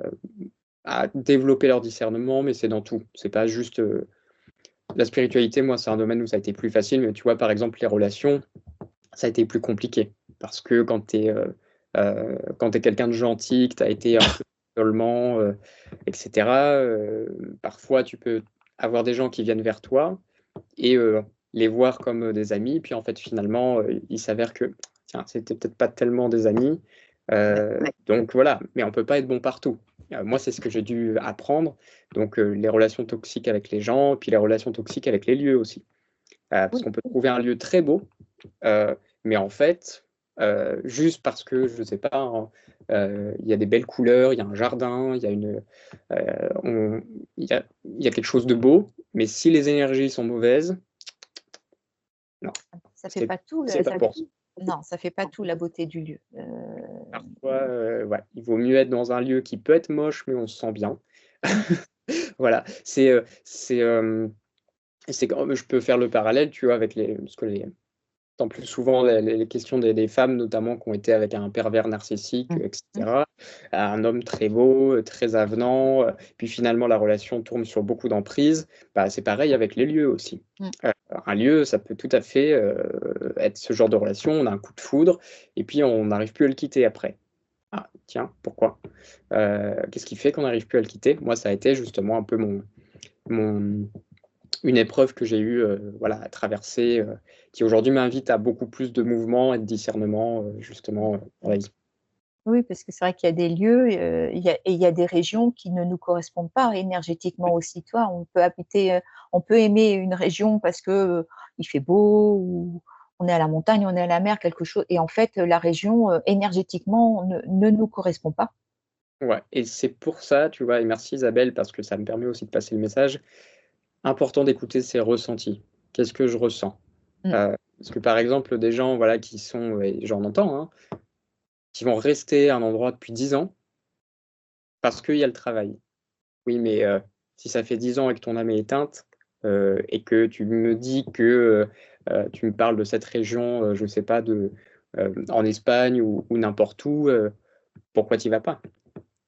à développer leur discernement, mais c'est dans tout. C'est pas juste la spiritualité, moi, c'est un domaine où ça a été plus facile, mais tu vois, par exemple, les relations, ça a été plus compliqué parce que quand tu es quelqu'un de gentil, que tu as été un peu seulement, etc., parfois tu peux avoir des gens qui viennent vers toi et les voir comme des amis, puis en fait finalement il s'avère que tiens, c'était peut-être pas tellement des amis. Donc voilà, mais on peut pas être bon partout. Moi, c'est ce que j'ai dû apprendre. Donc les relations toxiques avec les gens, puis les relations toxiques avec les lieux aussi. Parce qu'on peut trouver un lieu très beau, mais en fait, juste parce que, je ne sais pas, hein, il y a des belles couleurs, il y a un jardin, il y a quelque chose de beau, mais si les énergies sont mauvaises, non, Ça fait pas tout. c'est pas pour ça. Non, ça fait pas tout la beauté du lieu. Parfois, ouais, il vaut mieux être dans un lieu qui peut être moche, mais on se sent bien. Voilà, je peux faire le parallèle, tu vois, avec parce que tant plus souvent les questions des femmes, notamment, qui ont été avec un pervers narcissique, etc. Un homme très beau, très avenant, puis finalement la relation tourne sur beaucoup d'emprise. C'est pareil avec les lieux aussi. Un lieu, ça peut tout à fait être ce genre de relation, on a un coup de foudre, et puis on n'arrive plus à le quitter après. Ah, tiens, pourquoi qu'est-ce qui fait qu'on n'arrive plus à le quitter? Moi, ça a été justement un peu une épreuve que j'ai eue voilà, à traverser, qui aujourd'hui m'invite à beaucoup plus de mouvement et de discernement, justement, dans la vie. Oui, parce que c'est vrai qu'il y a des lieux, il y a des régions qui ne nous correspondent pas énergétiquement aussi, tu vois? On peut aimer une région parce que, il fait beau ou on est à la montagne, on est à la mer, quelque chose et en fait, la région, énergétiquement ne nous correspond pas. Ouais, et c'est pour ça, tu vois, et merci Isabelle, parce que ça me permet aussi de passer le message, important d'écouter ses ressentis. Qu'est-ce que je ressens? Mmh. Parce que par exemple, des gens, voilà, qui sont, et j'en entends, hein, qui vont rester à un endroit depuis 10 ans parce qu'il y a le travail. Oui, mais si ça fait 10 ans et que ton âme est éteinte, et que tu me dis que, tu me parles de cette région, je ne sais pas, en Espagne ou n'importe où, pourquoi tu y vas pas?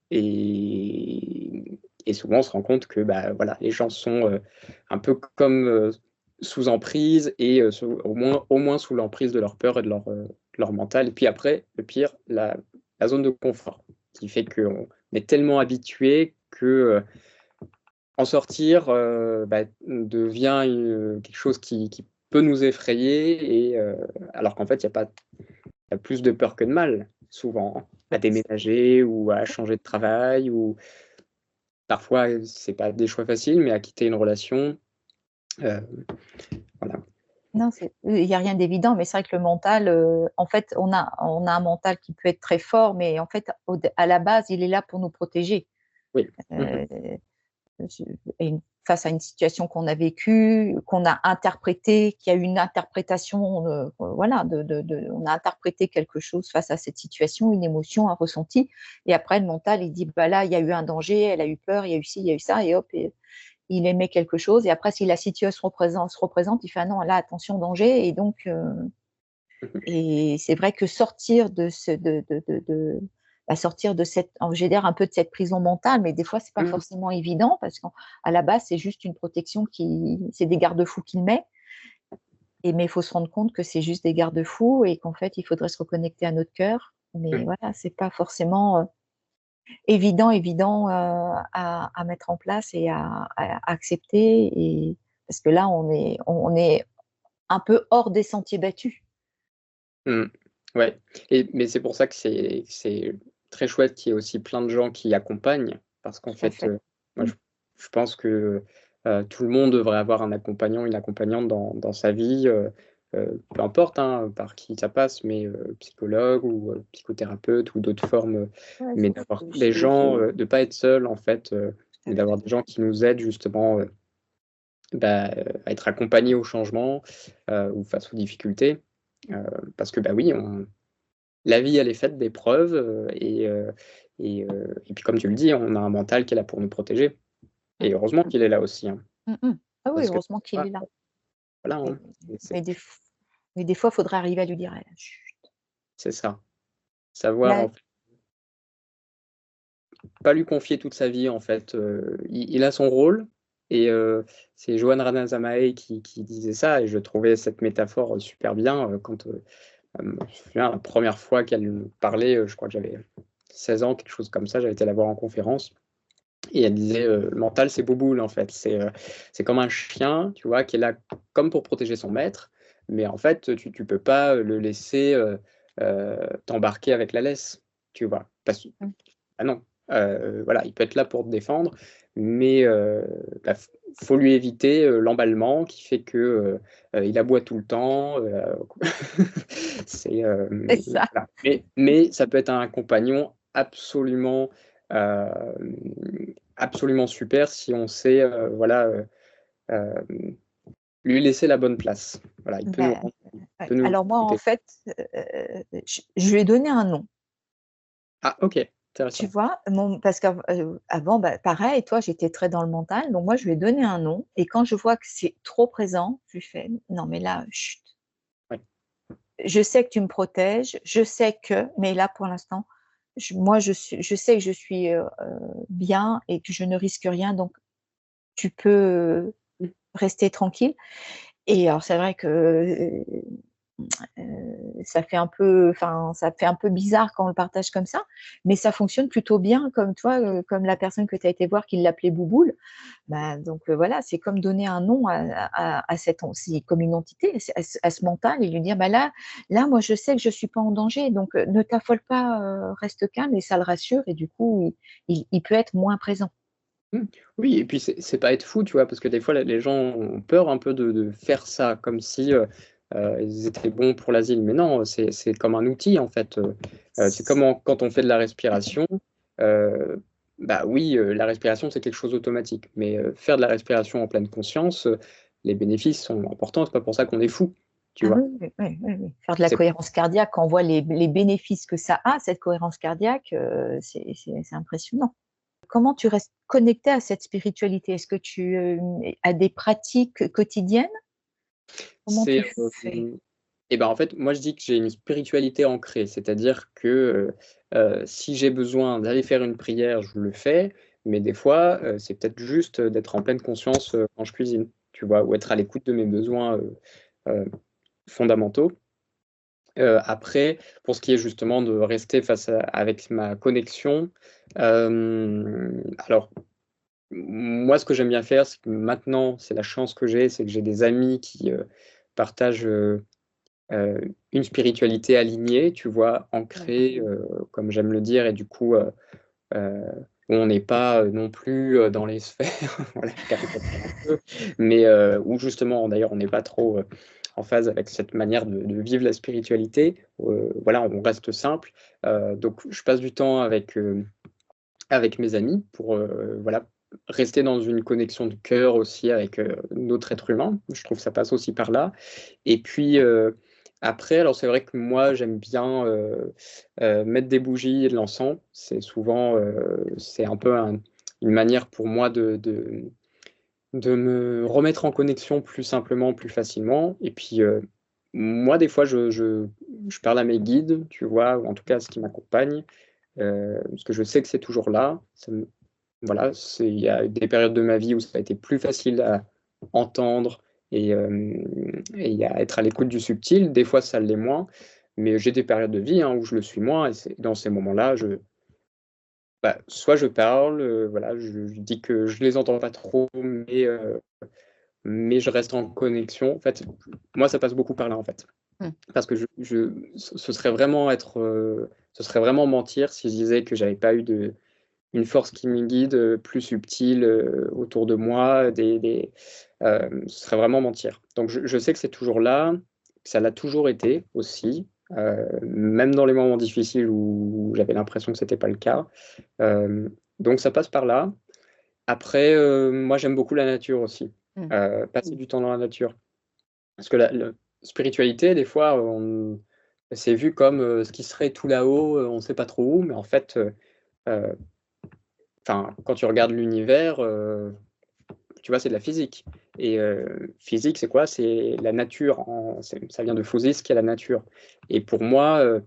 Et souvent, on se rend compte que, voilà, les gens sont, un peu comme, sous emprise et au moins sous l'emprise de leur peur et de leur mental. Et puis après, le pire, la zone de confort, qui fait qu'on est tellement habitué que, en sortir, devient quelque chose qui peut nous effrayer et alors qu'en fait, il y a plus de peur que de mal, souvent, hein, à déménager ou à changer de travail ou parfois, c'est pas des choix faciles, mais à quitter une relation, heu, voilà. Non, il y a rien d'évident, mais c'est vrai que le mental, en fait, on a un mental qui peut être très fort, mais en fait, à la base, il est là pour nous protéger. Oui. Mmh mh. Heu face à une situation qu'on a vécue, qu'on a interprétée, qu'il y a eu une interprétation, voilà, on a interprété quelque chose face à cette situation, une émotion, un ressenti, et après le mental, il dit, bah là, il y a eu un danger, elle a eu peur, il y a eu ci, il y a eu ça, et hop, et il émet quelque chose, et après, si la situation se représente, il fait, ah non, là, attention, danger, et donc, et c'est vrai que sortir de sortir de cette, j'ai l'air un peu de cette prison mentale, mais des fois, c'est pas forcément évident parce qu'à la base, c'est juste une protection c'est des garde-fous qu'il met. Mais il faut se rendre compte que c'est juste des garde-fous et qu'en fait, il faudrait se reconnecter à notre cœur. Mais voilà, c'est pas forcément évident à mettre en place et à accepter. Et parce que là, on est un peu hors des sentiers battus. Ouais, mais c'est pour ça que c'est très chouette qu'il y ait aussi plein de gens qui accompagnent, parce qu'en fait, moi je pense que tout le monde devrait avoir un accompagnant, une accompagnante dans sa vie, peu importe par qui ça passe, mais psychologue ou psychothérapeute ou d'autres formes, Ouais, mais d'avoir des gens, de ne pas être seul en fait, mais d'avoir des gens qui nous aident justement à être accompagnés au changement ou face aux difficultés. Parce que oui, la vie, elle est faite d'épreuves, et puis comme tu le dis, on a un mental qui est là pour nous protéger. Et heureusement qu'il est là aussi, hein. Ah oui, Parce que heureusement qu'il est là. voilà, Mais, c'est mais des fois, il faudrait arriver à lui dire, chut. c'est ça. Savoir Là, en fait, pas lui confier toute sa vie en fait, il a son rôle, et c'est Johann Rana-Zamaë qui disait ça, et je trouvais cette métaphore super bien, quand je me souviens la première fois qu'elle me parlait, je crois que j'avais 16 ans, quelque chose comme ça, j'avais été la voir en conférence. Et elle disait, le mental, c'est Bouboule, en fait. C'est comme un chien, tu vois, qui est là comme pour protéger son maître, mais en fait, tu peux pas le laisser t'embarquer avec la laisse, tu vois. Ah non, voilà, il peut être là pour te défendre, mais faut lui éviter l'emballement qui fait que il aboie tout le temps. C'est, c'est ça. voilà. Mais ça peut être un compagnon absolument super si on sait, voilà, lui laisser la bonne place. Voilà, il peut nous Ben, rendre, il ouais. peut nous Alors moi, en protéger. fait, je lui ai donné un nom, Ah OK, tu intéressant. vois? Parce qu'avant, pareil, toi, j'étais très dans le mental, donc moi, je lui ai donné un nom et quand je vois que c'est trop présent, je lui fais: «Non, mais là, chut, Ouais. je sais que tu me protèges, je sais que, mais là, pour l'instant, je sais que je suis, bien et que je ne risque rien, donc tu peux rester tranquille». Et alors c'est vrai que, ça fait un peu bizarre quand on le partage comme ça, mais ça fonctionne plutôt bien comme toi, comme la personne que tu as été voir qui l'appelait Bouboule. Bah, donc voilà, c'est comme donner un nom à c'est comme une entité, à ce mental et lui dire: «Bah là, moi, je sais que je suis pas en danger, donc ne t'affole pas, reste calme», et ça le rassure et du coup, il peut être moins présent. Mmh. Oui, et puis c'est pas être fou, tu vois? Parce que des fois, les gens ont peur un peu de faire ça, comme si, ils étaient bons pour l'asile. Mais non, c'est comme un outil, en fait, c'est comme quand on fait de la respiration, heu, oui, la respiration, c'est quelque chose d'automatique. Mais, faire de la respiration en pleine conscience, les bénéfices sont importants. C'est pas pour ça qu'on est fou, tu Ah vois? oui, oui, oui, oui, oui. Faire de la C'est cohérence cardiaque, quand on voit les bénéfices que ça a, cette cohérence cardiaque, c'est impressionnant. Comment tu restes connecté à cette spiritualité? Est-ce que tu, as des pratiques quotidiennes? Comment c'est, tu fais? Et ben, en fait, moi, je dis que j'ai une spiritualité ancrée. C'est-à-dire que, si j'ai besoin d'aller faire une prière, je le fais, mais des fois, c'est peut-être juste, d'être en pleine conscience, quand je cuisine, tu vois? Ou être à l'écoute de mes besoins, heu, fondamentaux. Après, pour ce qui est justement de rester face à avec ma connexion, alors, moi, ce que j'aime bien faire, c'est que maintenant, c'est la chance que j'ai des amis qui, partagent, une spiritualité alignée, tu vois? Ouais. Ancrée, comme j'aime le dire, et du coup, heu, où on n'est pas, non plus, dans les sphères, voilà, je caricature un peu, mais où justement, d'ailleurs, on n'est pas trop, en phase avec cette manière de vivre la spiritualité. Voilà, on reste simple, donc je passe du temps avec mes amis pour, voilà, rester dans une connexion de cœur aussi avec d'autres êtres humains. Je trouve que ça passe aussi par là. Et puis après, alors c'est vrai que moi j'aime bien mettre des bougies et de l'encens. C'est souvent, c'est un peu une manière pour moi de me remettre en connexion plus simplement, plus facilement. Et puis moi, des fois, je parle à mes guides, tu vois, ou en tout cas ce qui m'accompagne, parce que je sais que c'est toujours là. Voilà, il y a des périodes de ma vie où ça a été plus facile à entendre et à être à l'écoute du subtil. Des fois, ça l'est moins, mais j'ai des périodes de vie où je le suis moins. Et dans ces moments-là, soit je parle, voilà, je dis que je les entends pas trop, mais je reste en connexion. En fait, moi, ça passe beaucoup par là, en fait. Parce que ce serait vraiment ce serait vraiment mentir si je disais que j'avais pas eu une force qui me guide plus subtile autour de moi. Ce serait vraiment mentir. Donc, je sais que c'est toujours là, que ça l'a toujours été aussi, même dans les moments difficiles où j'avais l'impression que c'était pas le cas. Donc, ça passe par là. Après, moi, j'aime beaucoup la nature aussi. Passer du temps dans la nature. Parce que la spiritualité, des fois, c'est vu comme ce qui serait tout là-haut, on ne sait pas trop où, mais en fait, quand tu regardes l'univers, tu vois, c'est de la physique. Et physique, c'est quoi? C'est la nature. Ça vient de physis, qui est la nature. Et pour moi,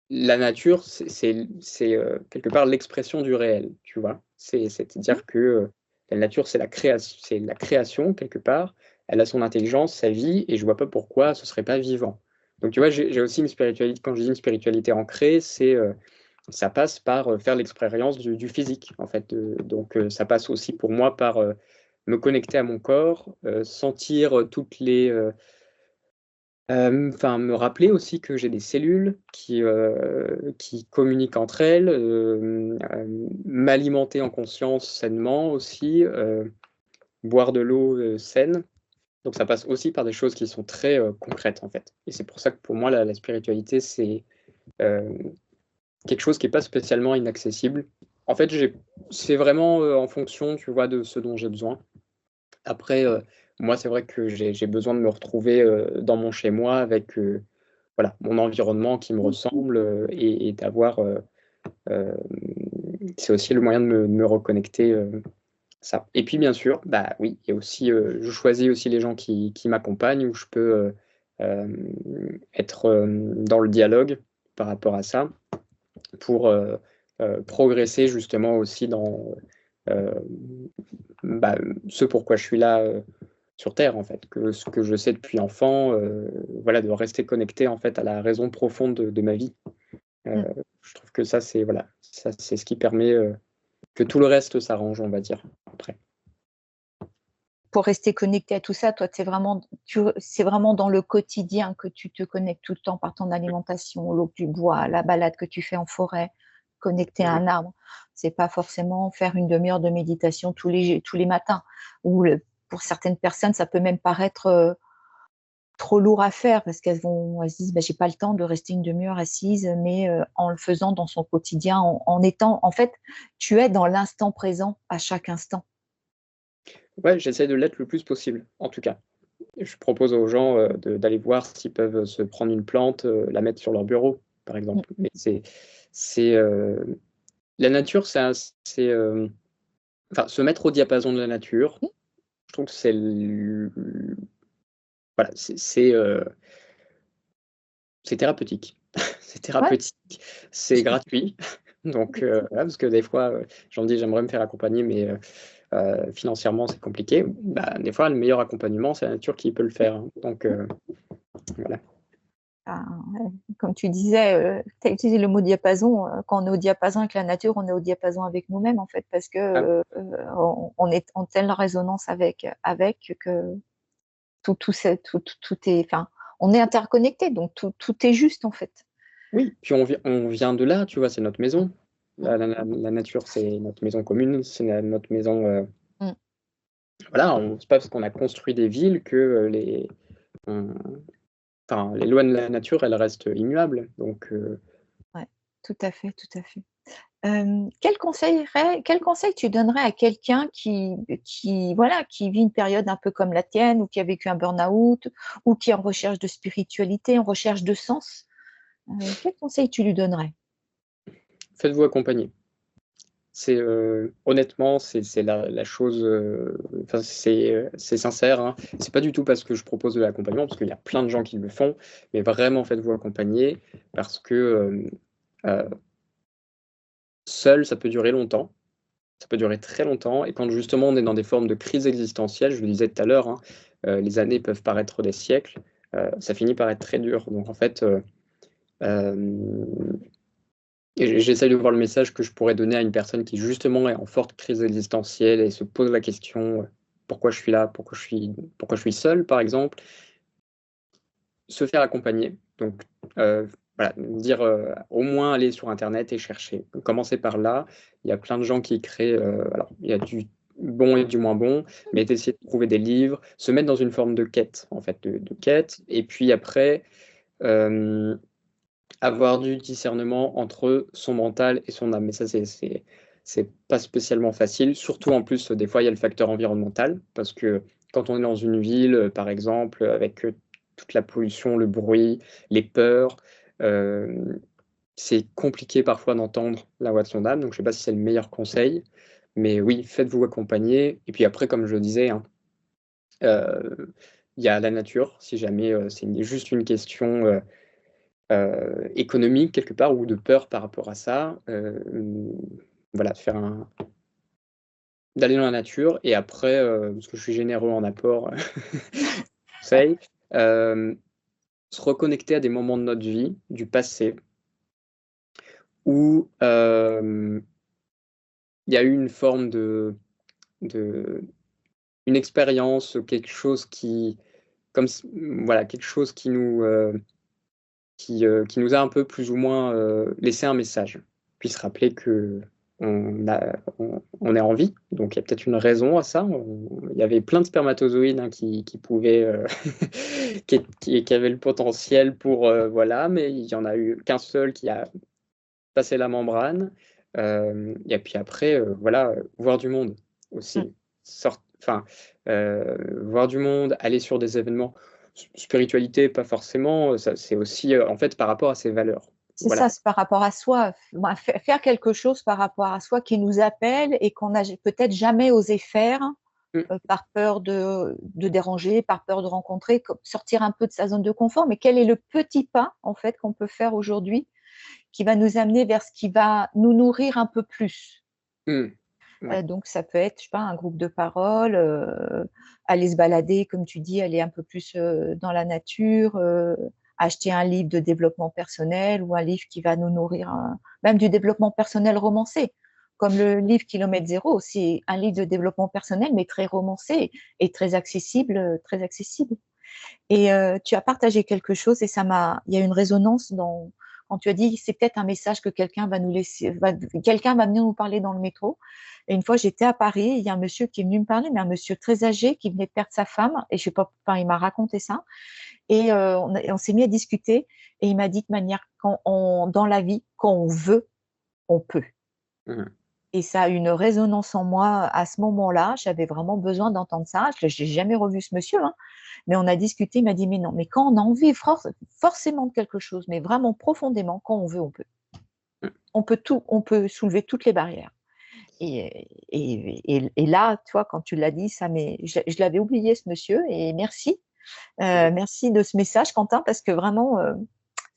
la nature, c'est quelque part l'expression du réel, tu vois. C'est-à-dire que la nature, c'est la création, quelque part. Elle a son intelligence, sa vie, et je vois pas pourquoi ce serait pas vivant. Donc, tu vois, j'ai aussi une spiritualité. Quand je dis une spiritualité ancrée, ça passe par faire l'expérience du physique, en fait. Donc, ça passe aussi pour moi par me connecter à mon corps, sentir toutes les me rappeler aussi que j'ai des cellules qui communiquent entre elles, m'alimenter en conscience sainement aussi, boire de l'eau saine. Donc ça passe aussi par des choses qui sont très concrètes en fait. Et c'est pour ça que pour moi la spiritualité c'est quelque chose qui n'est pas spécialement inaccessible. En fait c'est vraiment en fonction, tu vois, de ce dont j'ai besoin. Après, moi, c'est vrai que j'ai besoin de me retrouver dans mon chez-moi avec voilà, mon environnement qui me ressemble et d'avoir. C'est aussi le moyen de me reconnecter. Ça. Et puis, bien sûr, bah oui, il y a aussi, je choisis aussi les gens qui m'accompagnent où je peux être dans le dialogue par rapport à ça pour progresser justement aussi dans ce pourquoi je suis là sur Terre, en fait, que ce que je sais depuis enfant, voilà, de rester connecté en fait à la raison profonde de ma vie. Je trouve que ça, c'est voilà, ça, c'est ce qui permet que tout le reste s'arrange, on va dire, après. Pour rester connecté à tout ça, toi, c'est vraiment dans le quotidien que tu te connectes tout le temps par ton alimentation, l'eau que tu bois, la balade que tu fais en forêt, connecté à un arbre. C'est pas forcément faire une demi-heure de méditation tous les matins. Ou pour certaines personnes, ça peut même paraître trop lourd à faire parce elles se disent j'ai pas le temps de rester une demi-heure assise, mais en le faisant dans son quotidien, en étant, en fait, tu es dans l'instant présent à chaque instant. Ouais, j'essaie de l'être le plus possible, en tout cas. Je propose aux gens d'aller voir s'ils peuvent se prendre une plante, la mettre sur leur bureau, par exemple. Mais la nature, enfin, se mettre au diapason de la nature, je trouve que c'est voilà, c'est thérapeutique. C'est Ouais. thérapeutique, c'est gratuit. Donc, voilà, parce que des fois, j'en dis j'aimerais me faire accompagner, mais financièrement, c'est compliqué. Bah, des fois, le meilleur accompagnement, c'est la nature qui peut le faire. Hein. Donc, voilà. Comme tu disais, tu as utilisé le mot diapason. Quand on est au diapason avec la nature, on est au diapason avec nous-mêmes, en fait, parce Ah, que on est en telle résonance avec que tout est, enfin, on est interconnecté, donc tout est juste, en fait. oui, puis on vient de là, tu vois, c'est notre maison. La nature, c'est notre maison commune, c'est notre maison. Mm. Voilà, c'est pas parce qu'on a construit des villes que enfin, les lois de la nature, elles restent immuables. Donc, Ouais, tout à fait, tout à fait. Quel conseil tu donnerais à quelqu'un voilà, qui vit une période un peu comme la tienne, ou qui a vécu un burn-out, ou qui est en recherche de spiritualité, en recherche de sens? Quel conseil tu lui donnerais? Faites-vous accompagner. C'est honnêtement, c'est la chose, enfin, c'est sincère, hein. C'est pas du tout parce que je propose de l'accompagnement, parce qu'il y a plein de gens qui le font, mais vraiment faites-vous accompagner parce que seul, ça peut durer longtemps. Ça peut durer très longtemps, et quand justement on est dans des formes de crise existentielle, je le disais tout à l'heure, hein, les années peuvent paraître des siècles, ça finit par être très dur. Donc en fait, j'essaye de voir le message que je pourrais donner à une personne qui justement est en forte crise existentielle et se pose la question, pourquoi je suis là, pourquoi je suis seul, par exemple. Se faire accompagner. Donc voilà, dire, au moins aller sur internet et chercher. Commencer par là. Il y a plein de gens qui créent, alors il y a du bon et du moins bon, mais d'essayer de trouver des livres, se mettre dans une forme de quête, en fait, de quête, et puis après, avoir du discernement entre son mental et son âme. Mais ça, c'est pas spécialement facile, surtout en plus, des fois, il y a le facteur environnemental, parce que quand on est dans une ville, par exemple, avec toute la pollution, le bruit, les peurs, c'est compliqué parfois d'entendre la voix de son âme. Donc je sais pas si c'est le meilleur conseil, mais oui, faites-vous accompagner. Et puis après, comme je le disais, hein, il y a la nature, si jamais c'est juste une question économique quelque part, ou de peur par rapport à ça, voilà, d'aller dans la nature. Et après, parce que je suis généreux en apport, conseil, se reconnecter à des moments de notre vie, du passé, où il y a eu une forme de une expérience, quelque chose qui, comme voilà, quelque chose qui nous a un peu plus ou moins laissé un message. Puis se rappeler que on est en vie, donc il y a peut-être une raison à ça. Il y avait plein de spermatozoïdes, hein, qui pouvaient, qui avaient le potentiel pour, voilà, mais il y en a eu qu'un seul qui a passé la membrane. Et puis après, voilà, voir du monde Mmh. aussi. Enfin, voir du monde, aller sur des événements. Spiritualité, pas forcément, ça c'est aussi, en fait, par rapport à ses valeurs. C'est ça, Voilà. c'est par rapport à soi. Bah, faire quelque chose par rapport à soi qui nous appelle et qu'on n'a peut-être jamais osé faire, Mmh, par peur de déranger, par peur de rencontrer, sortir un peu de sa zone de confort. Mais quel est le petit pas, en fait, qu'on peut faire aujourd'hui, qui va nous amener vers ce qui va nous nourrir un peu plus? mmh, ouais. Donc ça peut être, je sais pas, un groupe de parole, aller se balader, comme tu dis, aller un peu plus, dans la nature, acheter un livre de développement personnel, ou un livre qui va nous nourrir, même du développement personnel romancé, comme le livre Kilomètre Zéro. C'est un livre de développement personnel, mais très romancé et très accessible, très accessible. Et tu as partagé quelque chose, et il y a une résonance dans quand tu as dit: «C'est peut-être un message que quelqu'un va venir nous parler dans le métro». Et une fois, j'étais à Paris, il y a un monsieur qui est venu me parler, mais un monsieur très âgé qui venait de perdre sa femme, et je sais pas, enfin, il m'a raconté ça. Et on s'est mis à discuter, et il m'a dit: «De manière, dans la vie, quand on veut, on peut». Mmh. Et ça a eu une résonance en moi à ce moment-là. J'avais vraiment besoin d'entendre ça. J'ai jamais revu ce monsieur, hein, mais on a discuté. Il m'a dit: «Mais non, mais quand on a envie forcément de quelque chose, mais vraiment profondément, quand on veut, on peut. Mmh. On peut tout, on peut soulever toutes les barrières». Et là, tu vois, quand tu l'as dit, je l'avais oublié, ce monsieur. Et merci, Ouais. merci de ce message, Quentin, parce que vraiment,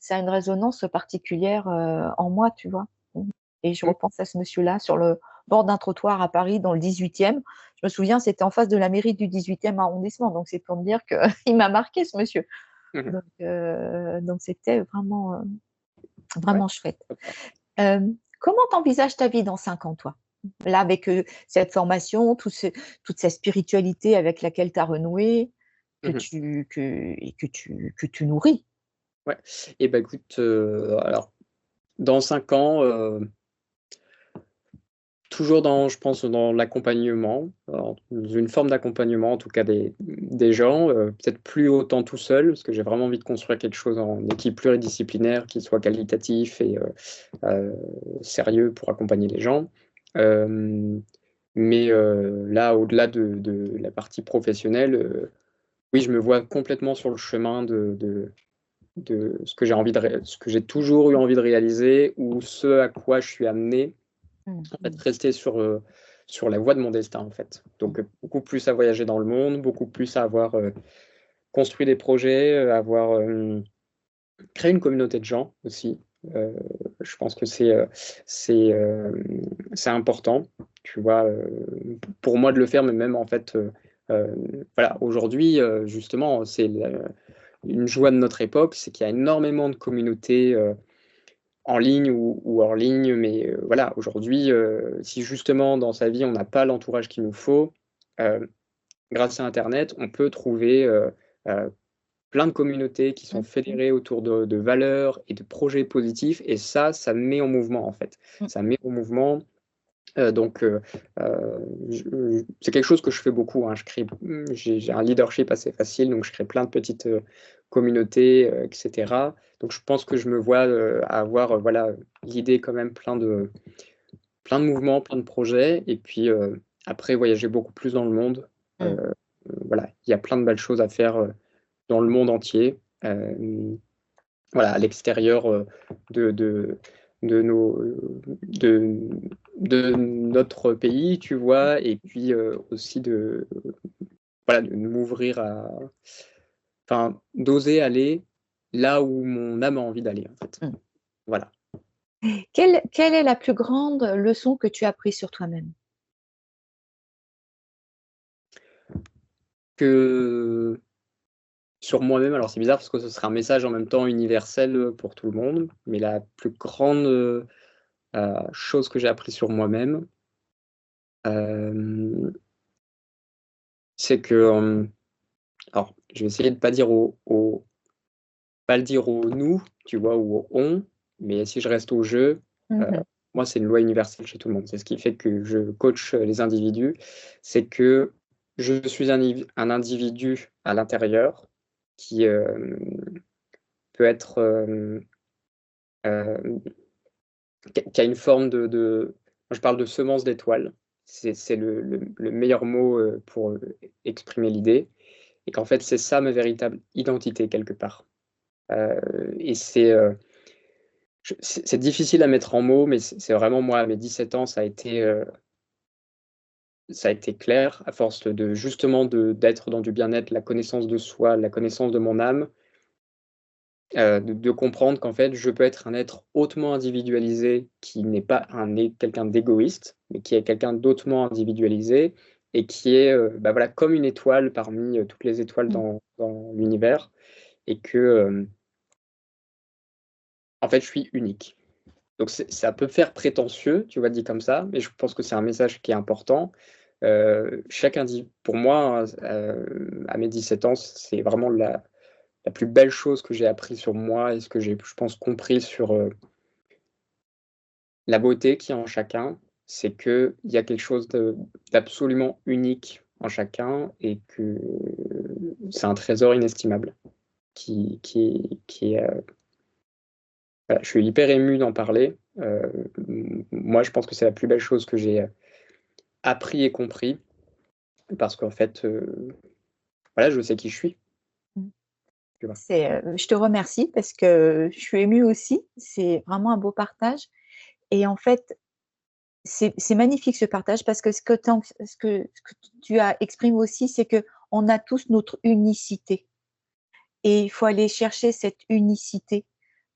ça a une résonance particulière, en moi, tu vois? Et je Mmh. repense à ce monsieur-là sur le bord d'un trottoir à Paris, dans le 18e. Je me souviens, c'était en face de la mairie du 18e arrondissement, donc c'est pour me dire qu'il m'a marqué, ce monsieur. Mmh. Donc c'était vraiment, Ouais. vraiment chouette. Pourquoi pas. Comment t'envisages ta vie dans 5 ans, toi? Là, avec, cette formation, toute cette spiritualité avec laquelle tu as renoué, Mmh. que tu nourris. Ouais. Et bah, écoute, alors dans 5 ans, toujours je pense, dans l'accompagnement, dans une forme d'accompagnement, en tout cas des gens, peut-être plus autant tout seul, parce que j'ai vraiment envie de construire quelque chose en équipe pluridisciplinaire qui soit qualitatif et sérieux pour accompagner les gens. Mais là, au-delà de la partie professionnelle, oui, je me vois complètement sur le chemin de ce que ce que j'ai toujours eu envie de réaliser, ou ce à quoi je suis amené, en fait, rester sur la voie de mon destin, en fait. Donc, beaucoup plus à voyager dans le monde, beaucoup plus à avoir construit des projets, avoir créé une communauté de gens aussi. Je pense que c'est important, tu vois, pour moi de le faire, mais même en fait, voilà, aujourd'hui, justement, c'est une joie de notre époque, c'est qu'il y a énormément de communautés en ligne ou hors ligne, mais voilà, aujourd'hui, si justement dans sa vie on n'a pas l'entourage qu'il nous faut, grâce à Internet, on peut trouver plein de communautés qui sont fédérées autour de valeurs et de projets positifs, et ça met en mouvement en fait. Ça met en mouvement. Donc, c'est quelque chose que je fais beaucoup, hein. J'ai un leadership assez facile, donc je crée plein de petites communautés, etc. Donc, je pense que je me vois avoir voilà, l'idée quand même plein de mouvements, plein de projets, et puis après voyager beaucoup plus dans le monde. Voilà, il y a plein de belles choses à faire dans le monde entier. Voilà, à l'extérieur de notre pays, tu vois, et puis aussi voilà, de m'ouvrir enfin, d'oser aller là où mon âme a envie d'aller, en fait. Voilà. Quelle est la plus grande leçon que tu as apprise sur toi-même? Que sur moi-même, alors c'est bizarre parce que ce sera un message en même temps universel pour tout le monde, mais la plus grande chose que j'ai appris sur moi-même, c'est que, alors je vais essayer de pas le dire au nous, tu vois, ou au on, mais si je reste au je, moi c'est une loi universelle chez tout le monde. C'est ce qui fait que je coach les individus, c'est que je suis un individu à l'intérieur qui peut être qui a une forme je parle de semence d'étoile. C'est le meilleur mot pour exprimer l'idée, et qu'en fait c'est ça ma véritable identité quelque part. Et c'est difficile à mettre en mots, mais c'est vraiment moi, à mes 17 ans, ça a été clair, à force de justement d'être dans du bien-être, la connaissance de soi, la connaissance de mon âme, de comprendre qu'en fait, je peux être un être hautement individualisé qui n'est pas quelqu'un d'égoïste, mais qui est quelqu'un d'autrement individualisé, et qui est, bah, voilà, comme une étoile parmi toutes les étoiles dans l'univers, et que, en fait, je suis unique. Donc ça peut faire prétentieux, tu vois, dit comme ça, mais je pense que c'est un message qui est important. Pour moi, à mes 17 ans, c'est vraiment la plus belle chose que j'ai appris sur moi, et ce que j'ai, je pense, compris sur la beauté qu'il y a en chacun. C'est qu'il y a quelque chose d'absolument unique en chacun, et que c'est un trésor inestimable qui est. Voilà, je suis hyper ému d'en parler. Moi, je pense que c'est la plus belle chose que j'ai appris et compris, parce qu'en fait, voilà, je sais qui je suis. Tu vois? Je te remercie parce que je suis émue aussi. C'est vraiment un beau partage, et en fait, c'est magnifique ce partage, parce que ce que tu as exprimé aussi, c'est qu'on a tous notre unicité, et il faut aller chercher cette unicité.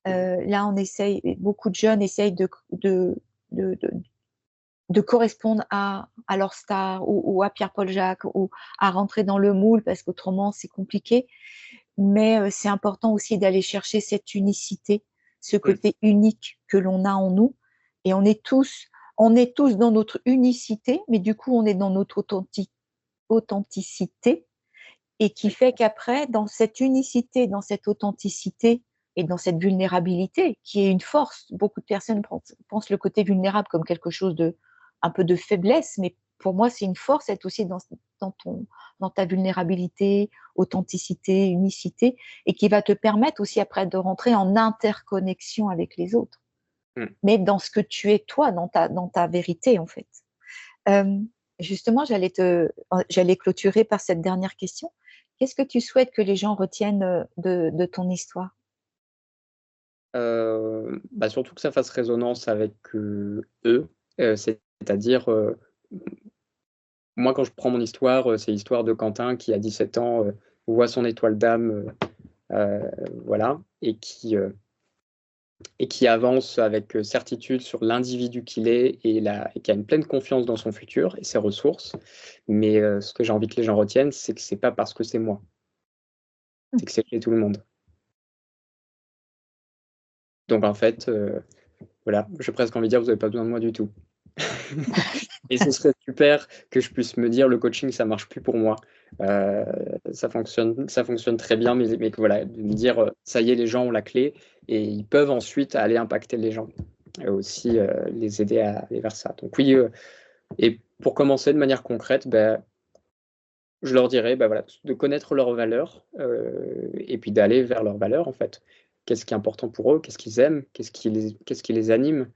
Là, beaucoup de jeunes essayent de de de correspondre à leur star, ou à Pierre-Paul Jacques, ou à rentrer dans le moule, parce qu'autrement c'est compliqué. Mais c'est important aussi d'aller chercher cette unicité, ce côté unique que l'on a en nous, et on est tous dans notre unicité, mais du coup on est dans notre authenticité, et qui fait qu'après, dans cette unicité, dans cette authenticité et dans cette vulnérabilité qui est une force, beaucoup de personnes pensent le côté vulnérable comme quelque chose un peu de faiblesse, mais pour moi, c'est une force, être aussi dans ta vulnérabilité, authenticité, unicité, et qui va te permettre aussi après de rentrer en interconnexion avec les autres, mais dans ce que tu es toi, dans ta vérité en fait. Justement, j'allais clôturer par cette dernière question. Qu'est-ce que tu souhaites que les gens retiennent de ton histoire? Surtout que ça fasse résonance avec eux, c'est-à-dire, moi quand je prends mon histoire, c'est l'histoire de Quentin qui à 17 ans voit son étoile d'âme, voilà, et qui avance avec certitude sur l'individu qu'il est et qui a une pleine confiance dans son futur et ses ressources. Mais ce que j'ai envie que les gens retiennent, c'est que c'est pas parce que c'est moi, c'est que c'est chez tout le monde. Donc en fait, voilà, j'ai presque envie de dire, vous n'avez pas besoin de moi du tout. Et ce serait super que je puisse me dire, le coaching, ça marche plus pour moi. Ça fonctionne très bien, mais que voilà, de me dire, ça y est, les gens ont la clé et ils peuvent ensuite aller impacter les gens et aussi les aider à aller vers ça. Donc oui, et pour commencer de manière concrète, je leur dirais voilà, de connaître leurs valeurs et puis d'aller vers leurs valeurs en fait. Qu'est-ce qui est important pour eux? Qu'est-ce qu'ils aiment? Qu'est-ce qui les anime?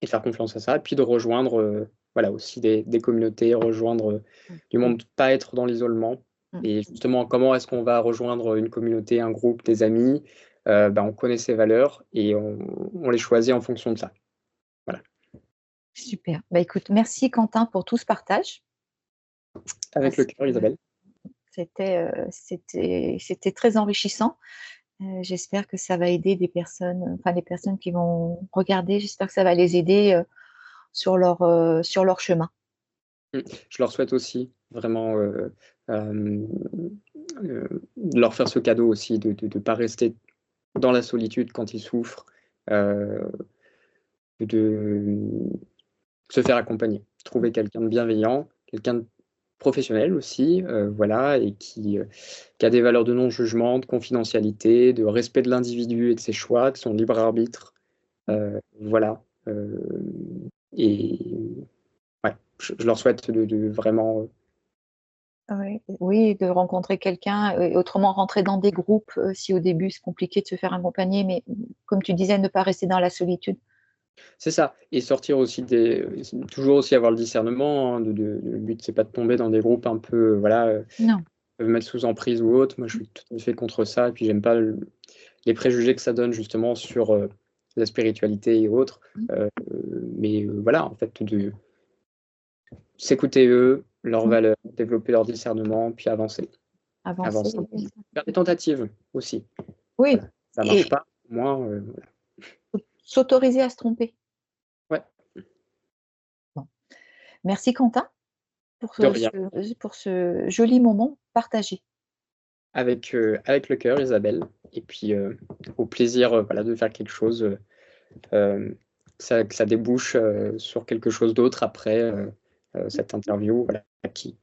Et faire confiance à ça, et puis de rejoindre voilà, aussi des communautés, rejoindre du monde, pas être dans l'isolement. Et justement, comment est-ce qu'on va rejoindre une communauté, un groupe, des amis? On connaît ses valeurs et on les choisit en fonction de ça. Voilà. Super. Écoute, merci Quentin pour tout ce partage. Avec le cœur, Isabelle. C'était très enrichissant. J'espère que ça va aider les personnes qui vont regarder. J'espère que ça va les aider sur leur chemin. Je leur souhaite aussi vraiment de leur faire ce cadeau aussi, de ne pas rester dans la solitude quand ils souffrent, de se faire accompagner, trouver quelqu'un de bienveillant, quelqu'un de professionnel aussi, voilà, et qui a des valeurs de non-jugement, de confidentialité, de respect de l'individu et de ses choix, de son libre arbitre. Voilà. Et ouais, je leur souhaite de vraiment. Oui, de rencontrer quelqu'un, et autrement rentrer dans des groupes, si au début c'est compliqué de se faire accompagner, mais comme tu disais, ne pas rester dans la solitude. C'est ça, et sortir aussi toujours aussi avoir le discernement, hein, le but c'est pas de tomber dans des groupes un peu, voilà, Non. peuvent mettre sous emprise ou autre. Moi je suis tout à fait contre ça, et puis j'aime pas les préjugés que ça donne justement sur la spiritualité et autres. Mais voilà, en fait, de s'écouter eux, leurs valeurs, développer leur discernement, puis avancer. Avancer. Faire des tentatives aussi. Oui. Voilà. Ça marche pas, moi, voilà. S'autoriser à se tromper. Ouais. Bon. Merci Quentin pour De rien. ce joli moment partagé. Avec le cœur, Isabelle. Et puis au plaisir voilà, de faire quelque chose, que ça débouche sur quelque chose d'autre après cette interview, voilà, qui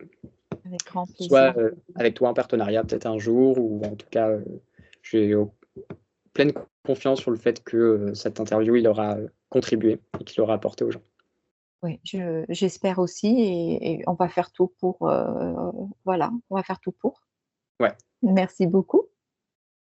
Avec grand plaisir. soit avec toi en partenariat peut-être un jour, ou en tout cas j'ai pleine confiance sur le fait que cette interview il aura contribué et qu'il aura apporté aux gens. Oui, j'espère aussi, et on va faire tout pour, voilà, on va faire tout pour. Ouais. Merci beaucoup.